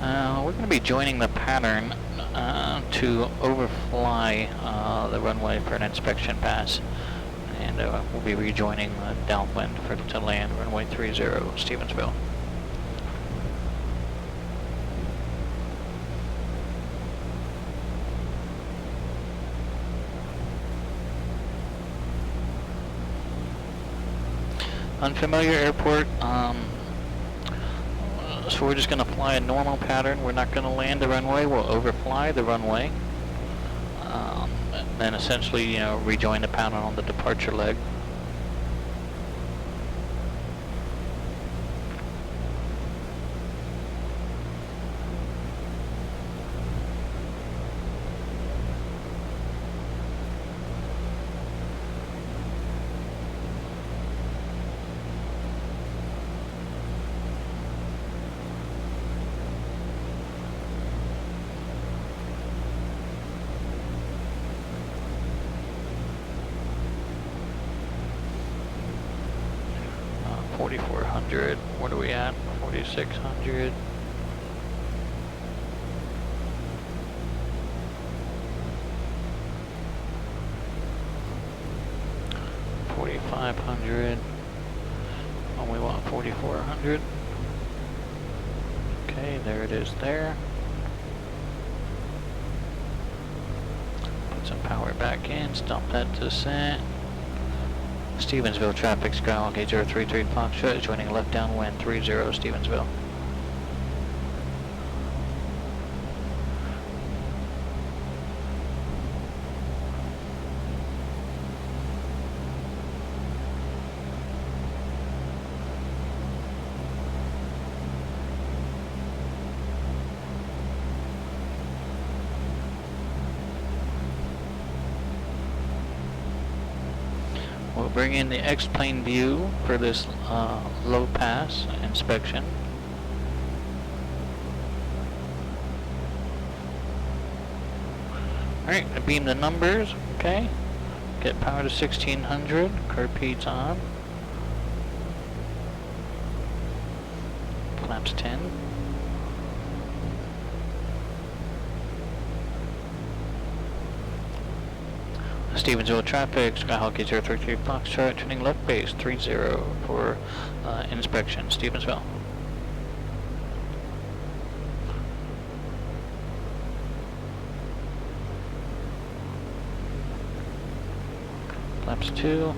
S3: We're going to be joining the pattern to overfly the runway for an inspection pass. And we'll be rejoining downwind to land runway 30 Stevensville. Unfamiliar airport, so we're just going to fly a normal pattern. We're not going to land the runway, we'll overfly the runway. And essentially, you know, rejoin the pattern on the departure leg. What are we at? 4,600. $4,500. Oh, we want 4,400. Okay, there it is there. Put some power back in, stop that descent. Stevensville traffic, Skywalk 033 Foxtrot, joining left downwind 30 Stevensville. We'll bring in the X-plane view for this low pass inspection. Alright, I beam the numbers, okay. Get power to 1600, carb heat's on. Flaps 10. Stevensville traffic, Skyhawk 033 Foxtrot, turning left base 30 for inspection, Stevensville. Flaps 2.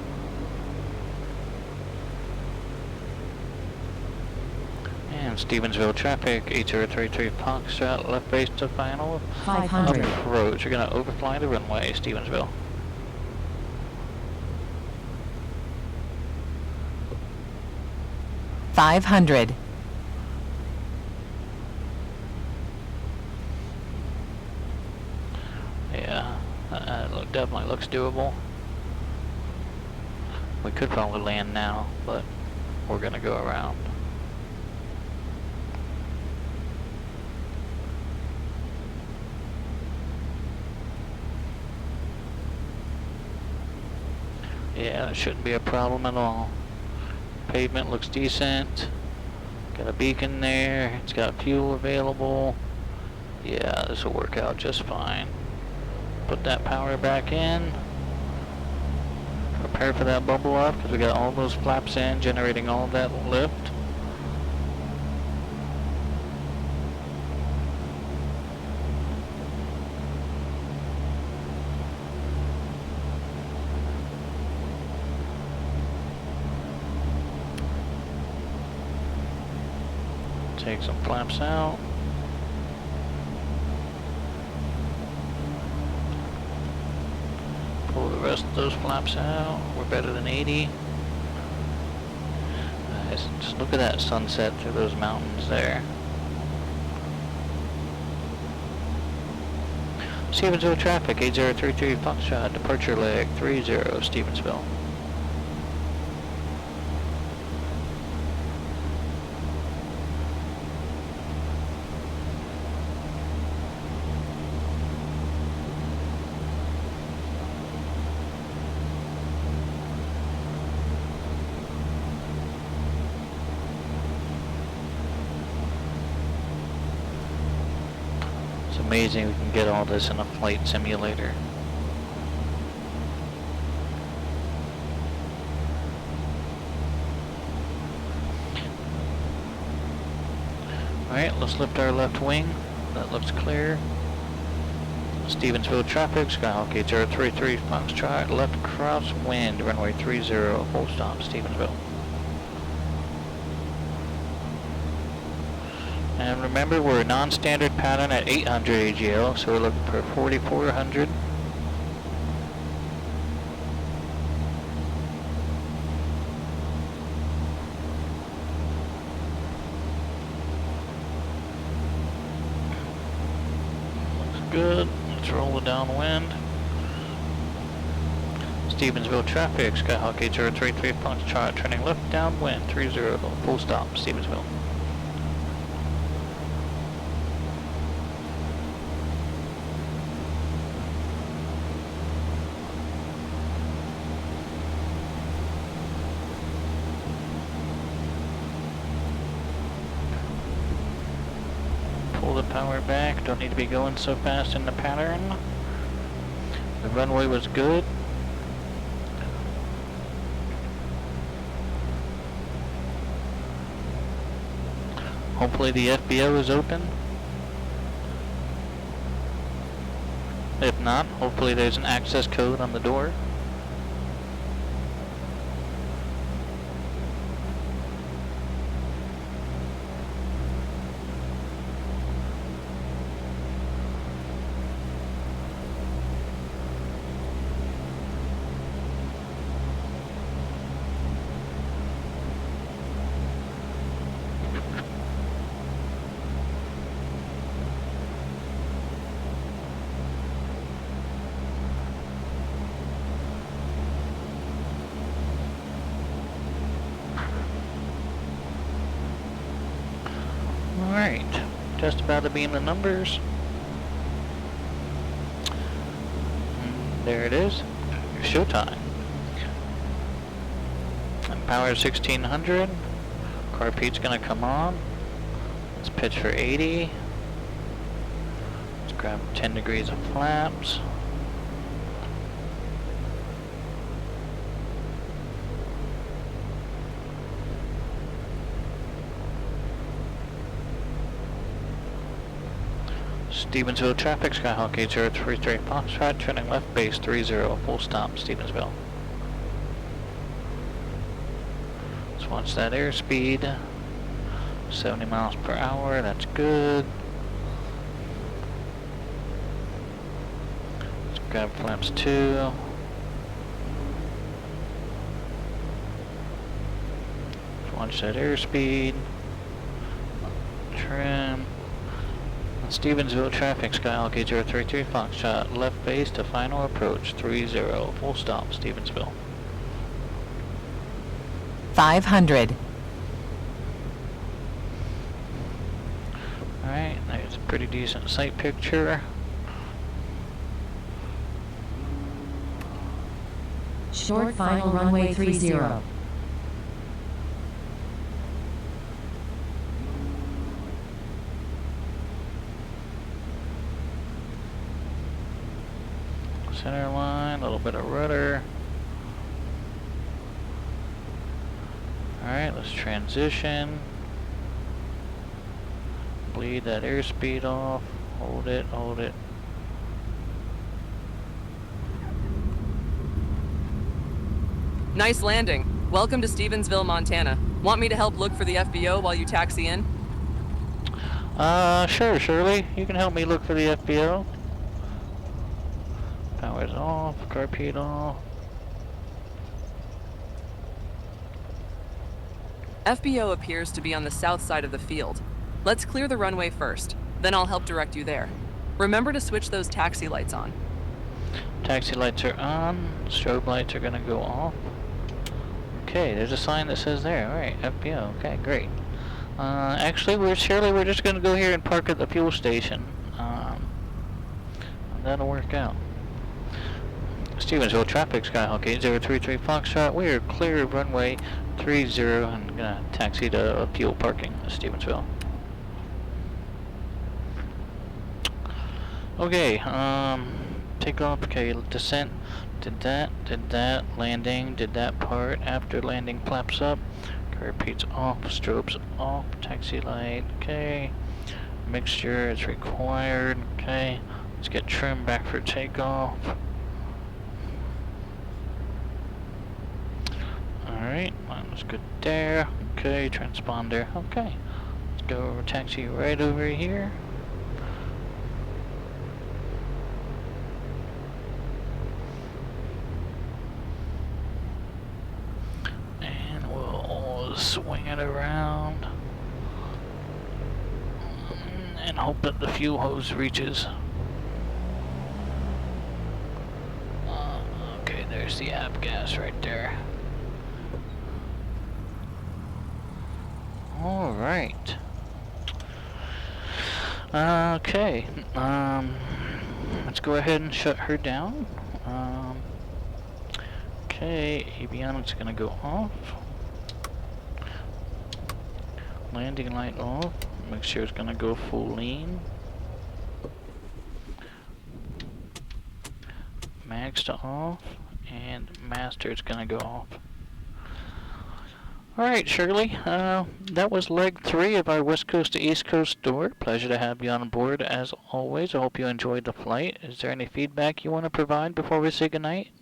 S3: And Stevensville traffic, 8033 Foxtrot, left base to final.
S5: 500.
S3: Approach, you're going to overfly the runway, Stevensville. It definitely looks doable. We could probably land now, but we're gonna go around. Yeah, it shouldn't be a problem at all. Pavement looks decent. Got a beacon there. It's got fuel available. Yeah, this will work out just fine. Put that power back in. Prepare for that bubble up because we got all those flaps in, generating all of that lift. Take some flaps out. Pull the rest of those flaps out. We're better than 80. Nice. Just look at that sunset through those mountains there. Stevensville traffic, 8033 Foxtrot, departure leg 30 Stevensville. Amazing we can get all this in a flight simulator. Alright, let's lift our left wing. That looks clear. Stevensville traffic, Skyhawk 8033 Foxtrot, left crosswind, runway 30, full stop, Stevensville. And remember, we're a non-standard pattern at 800 AGL, so we're looking for 4400. Looks good. Let's roll the downwind. Stevensville traffic, Skyhawk 8033 Foxtrot, turning left downwind, 30, full stop, Stevensville. Pull the power back, don't need to be going so fast in the pattern. The runway was good. Hopefully the FBO is open. If not, hopefully there's an access code on the door. Alright, just about to be in the numbers. And there it is, showtime. And power 1600, carpeet's gonna come on. Let's pitch for 80. Let's grab 10 degrees of flaps. Stevensville traffic, Skyhawk 8033 Foxtrot, turning left base 30, full stop, Stevensville. Let's watch that airspeed. 70 miles per hour, that's good. Let's grab flaps 2. Let's watch that airspeed. Trim. Stevensville traffic, Skyhawk 8033 Foxtrot, left base to final approach 30, full stop, Stevensville.
S5: 500.
S3: Alright, there's a pretty decent sight picture.
S5: Short final runway 30.
S3: Center line, a little bit of rudder. Alright, let's transition. Bleed that airspeed off. Hold it, hold it.
S4: Nice landing. Welcome to Stevensville, Montana. Want me to help look for the FBO while you taxi in?
S3: Sure, Shirley. You can help me look for the FBO. Power's off, carpet off.
S4: FBO appears to be on the south side of the field. Let's clear the runway first, then I'll help direct you there. Remember to switch those taxi lights on.
S3: Taxi lights are on, strobe lights are gonna go off. Okay, there's a sign that says there. Alright, FBO. Okay, great. Actually, we're just gonna go here and park at the fuel station. That'll work out. Stevensville traffic, Skyhawk 8033 Foxtrot. We are clear of runway 30 and gonna taxi to fuel parking in Stevensville. Okay, takeoff, okay, descent, did that, landing, did that part, after landing flaps up, repeats off, strobes off, taxi light, okay, mixture is required, okay, let's get trim back for takeoff. Alright, that was good there, okay, transponder, okay, let's go taxi right over here. Swing it around and hope that the fuel hose reaches. Okay, there's the ab gas right there. All right. Okay. Let's go ahead and shut her down. Okay, avionics gonna go off. Landing light off. Make sure it's gonna go full lean. Mags to off, and master is gonna go off. Alright, Shirley, that was leg 3 of our West Coast to East Coast tour. Pleasure to have you on board as always. I hope you enjoyed the flight. Is there any feedback you want to provide before we say goodnight?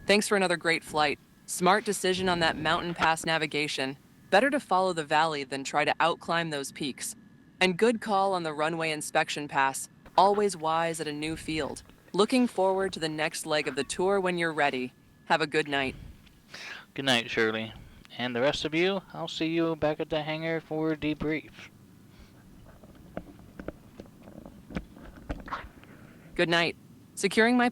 S4: Thanks for another great flight. Smart decision on that mountain pass navigation. Better to follow the valley than try to outclimb those peaks. And good call on the runway inspection pass. Always wise at a new field. Looking forward to the next leg of the tour when you're ready. Have a good night.
S3: Good night, Shirley. And the rest of you, I'll see you back at the hangar for debrief.
S4: Good night. Securing my...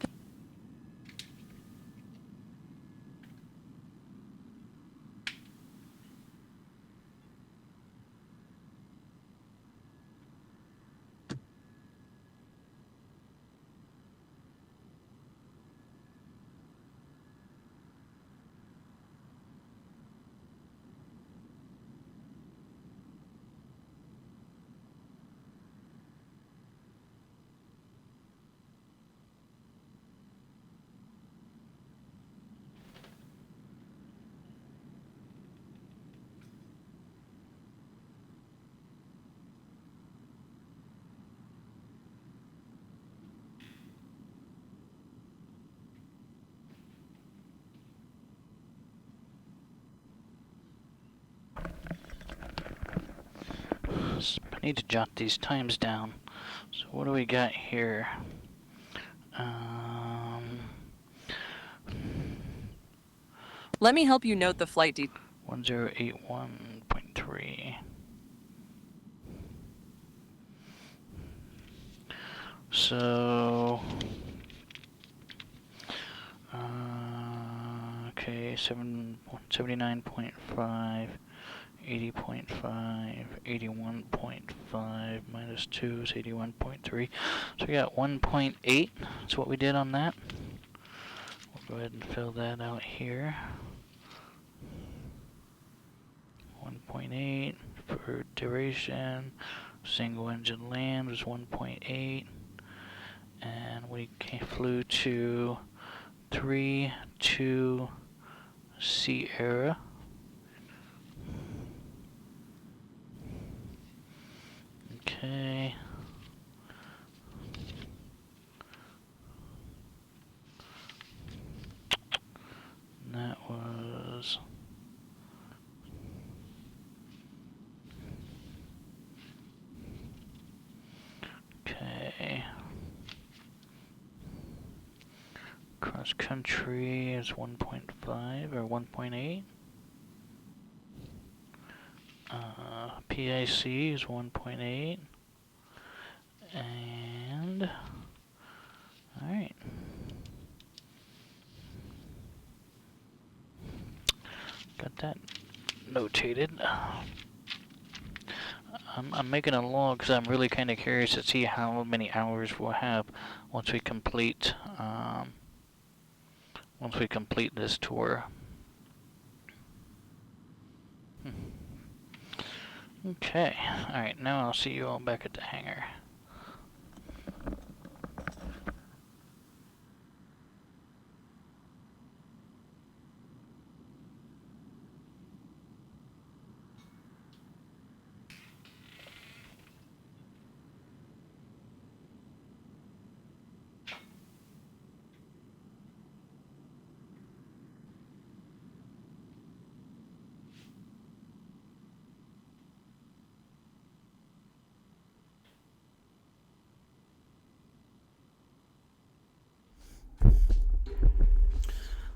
S3: I need to jot these times down. So what do we got here?
S4: Let me help you note the flight details.
S3: 1081.3. 3. So, okay, 79.5, 80.5, 81.5 minus 2 is 81.3. So we got 1.8. That's what we did on that. We'll go ahead and fill that out here. 1.8 for duration. Single engine land was 1.8. And we flew to 3-2 Sierra. Okay. That was okay. Cross country is 1.5 or 1.8. PIC is 1.8. And alright. Got that notated. I'm making a log because I'm really kind of curious to see how many hours we'll have once we complete this tour. Okay, alright, now I'll see you all back at the hangar.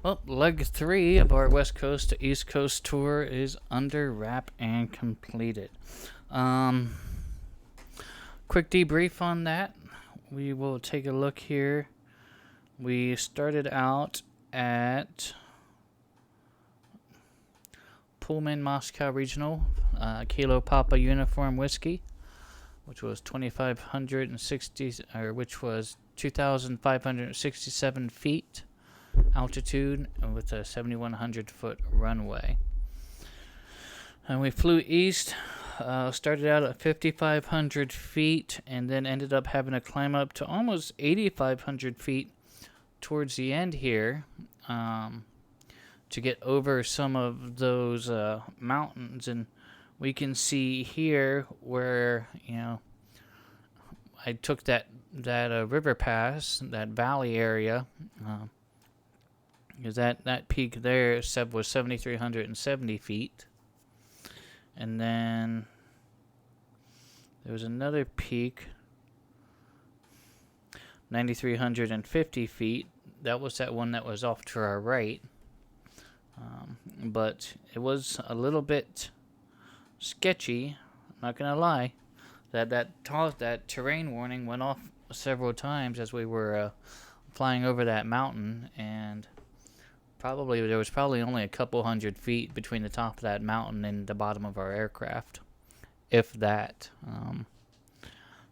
S3: Well, leg 3 of our West Coast to East Coast tour is under wrap and completed. Quick debrief on that. We will take a look here. We started out at Pullman Moscow Regional, Kilo Papa Uniform Whiskey, which was 2,560, or which was 2,567 feet altitude with a 7,100 foot runway. And we flew east, started out at 5,500 feet and then ended up having to climb up to almost 8,500 feet towards the end here to get over some of those mountains. And we can see here where, you know, I took that river pass, that valley area, because that peak there was 7,370 feet. And then there was another peak, 9,350 feet. That was that one that was off to our right. But it was a little bit sketchy, I'm not going to lie. That terrain warning went off several times as we were flying over that mountain, and there was probably only a couple hundred feet between the top of that mountain and the bottom of our aircraft, if that.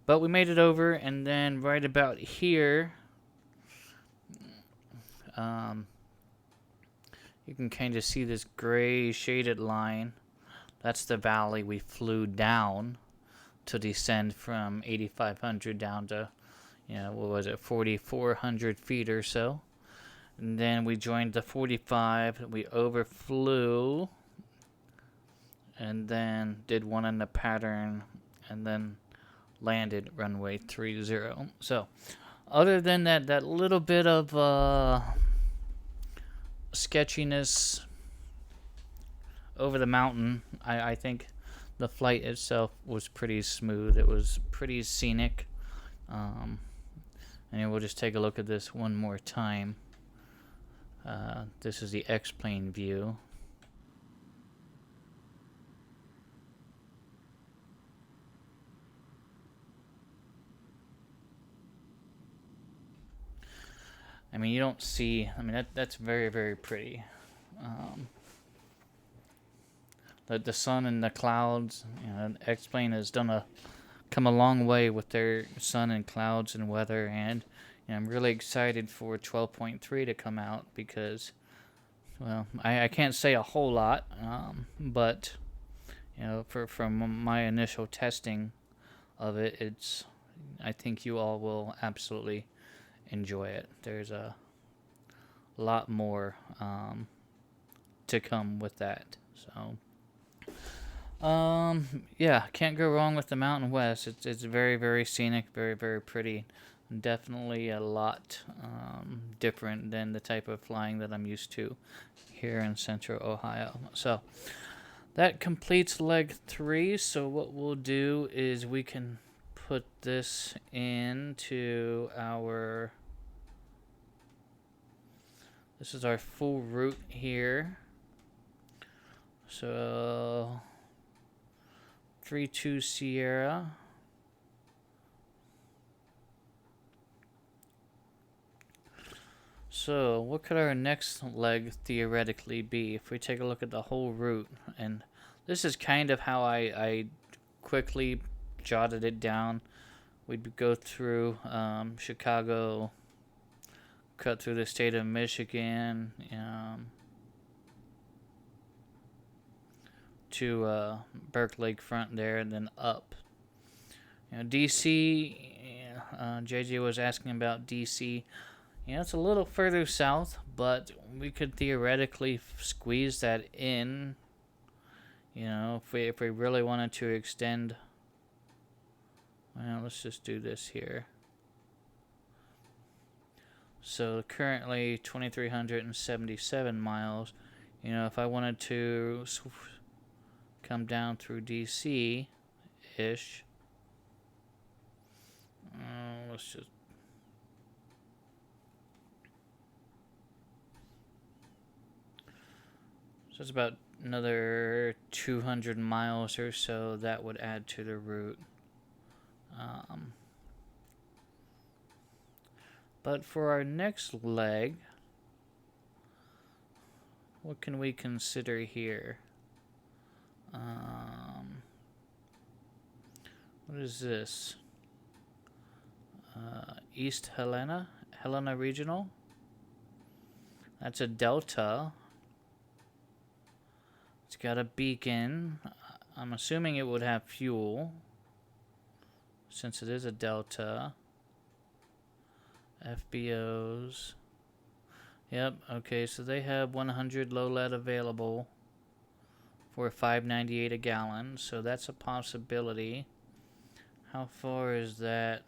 S3: But we made it over, and then right about here, you can kind of see this gray shaded line. That's the valley we flew down to descend from 8,500 down to, what was it, 4,400 feet or so. And then we joined the 45, we overflew, and then did one in the pattern, and then landed runway 30. So, other than that little bit of sketchiness over the mountain, I think the flight itself was pretty smooth. It was pretty scenic. And we'll just take a look at this one more time. This is the X-plane view. I mean, you don't see. I mean, that's very, very pretty. The sun and the clouds. X-Plane has come a long way with their sun and clouds and weather, and I'm really excited for 12.3 to come out because, well, I can't say a whole lot, but from my initial testing of it, I think you all will absolutely enjoy it. There's a lot more to come with that. So, yeah, can't go wrong with the Mountain West. It's very, very scenic, very, very pretty. Definitely a lot different than the type of flying that I'm used to here in Central Ohio. So that completes leg 3. So what we'll do is we can put this into our... This is our full route here. So 32 Sierra. So what could our next leg theoretically be if we take a look at the whole route? And this is kind of how I quickly jotted it down. We'd go through Chicago, cut through the state of Michigan, to Burke Lakefront there, and then up. DC, JJ was asking about DC. It's a little further south, but we could theoretically squeeze that in. If we really wanted to extend. Well, let's just do this here. So currently 2,377 miles. If I wanted to come down through DC-ish, let's just. So it's about another 200 miles or so that would add to the route. But for our next leg, what can we consider here? What is this? East Helena Regional. That's a Delta. It's got a beacon. I'm assuming it would have fuel, since it is a Delta. FBOs. Yep, okay, so they have 100 low lead available for $5.98 a gallon, so that's a possibility. How far is that?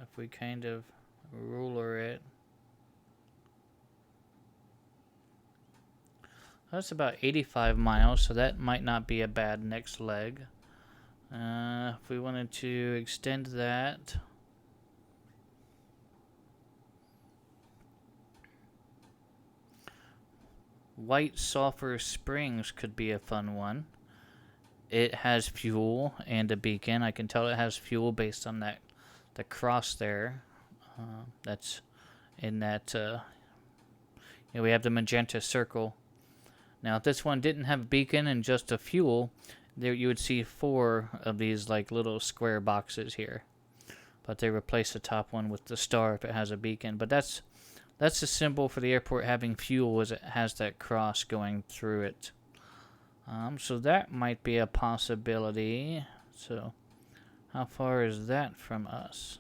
S3: If we kind of ruler it. That's about 85 miles, so that might not be a bad next leg. If we wanted to extend that, White Sulphur Springs could be a fun one. It has fuel and a beacon. I can tell it has fuel based on the cross there. That's in that. We have the magenta circle. Now, if this one didn't have a beacon and just a fuel, there you would see 4 of these like little square boxes here. But they replace the top one with the star if it has a beacon. But that's the symbol for the airport having fuel, as it has that cross going through it. So that might be a possibility. So how far is that from us?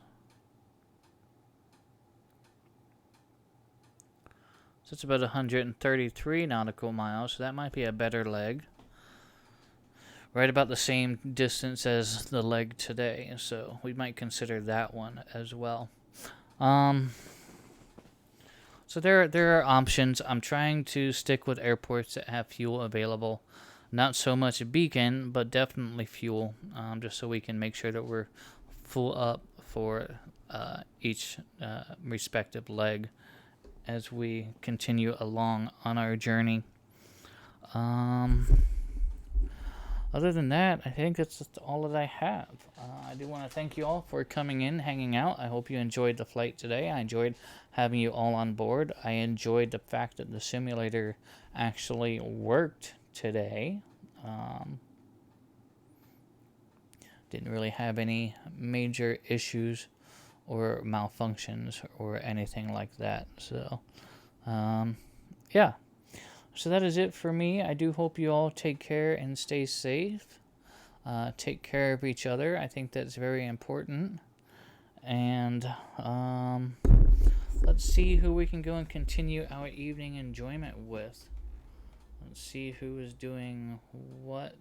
S3: So it's about 133 nautical miles, so that might be a better leg. Right about the same distance as the leg today, so we might consider that one as well. So there are options. I'm trying to stick with airports that have fuel available. Not so much a beacon, but definitely fuel, just so we can make sure that we're full up for each respective leg as we continue along on our journey. other than that, I think that's just all that I have. I do want to thank you all for coming in, hanging out. I hope you enjoyed the flight today. I enjoyed having you all on board. I enjoyed the fact that the simulator actually worked today. Didn't really have any major issues or malfunctions or anything like that. So, yeah. So that is it for me. I do hope you all take care and stay safe. Take care of each other. I think that's very important. And let's see who we can go and continue our evening enjoyment with. Let's see who is doing what.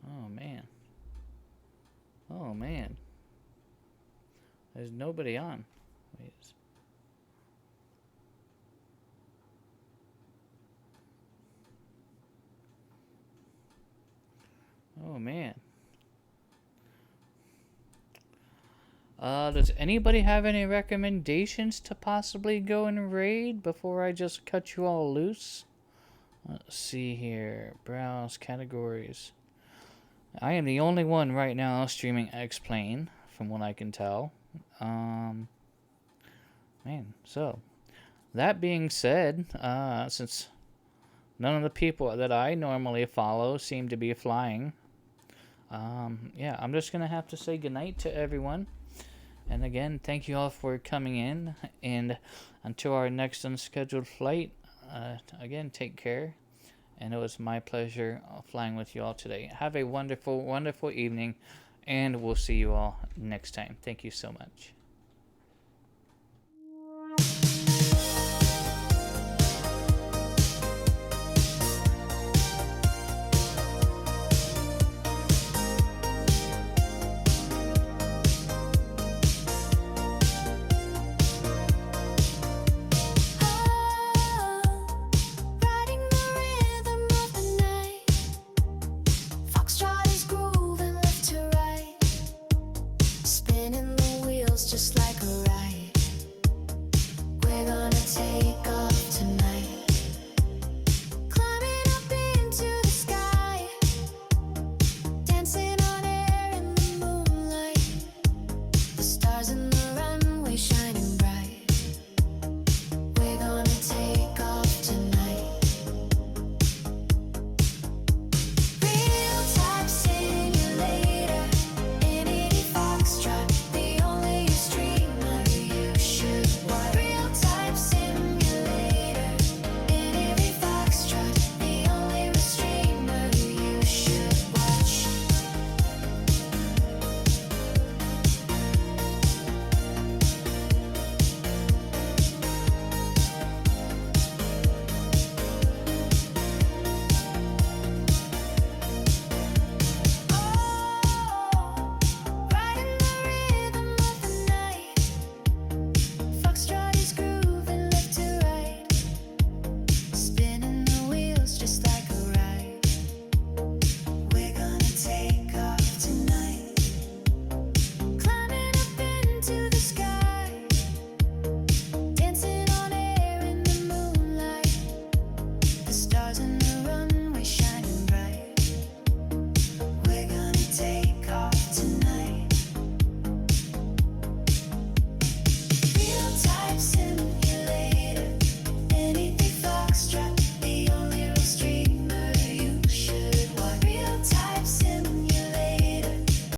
S3: Oh, man. Oh, man. There's nobody on. Wait. Oh, man. Does anybody have any recommendations to possibly go and raid before I just cut you all loose? Let's see here. Browse categories. I am the only one right now streaming X-Plane, from what I can tell. Man, so that being said, since none of the people that I normally follow seem to be flying, yeah, I'm just gonna have to say goodnight to everyone. And again, thank you all for coming in, and until our next unscheduled flight, again, take care. And it was my pleasure flying with you all today. Have a wonderful, wonderful evening, and we'll see you all next time. Thank you so much.
S7: Just like a ride, we're gonna take off tonight, climbing up into the sky, dancing on air in the moonlight, the stars in the runway shining bright, we're gonna take off tonight. Real-time simulator, NED Foxtrot, the only streamer you should watch. Real-time simulator, NED Foxtrot, the only streamer you should watch. Oh, riding the rhythm of the night. Foxtrot is grooving left to right, spinning the wheels just like a ride. We're gonna take off tonight, climbing up into the sky, dancing on air in the moonlight, the stars in the runway shining bright. We're gonna take off tonight. Real-time simulator, anything Foxtrot.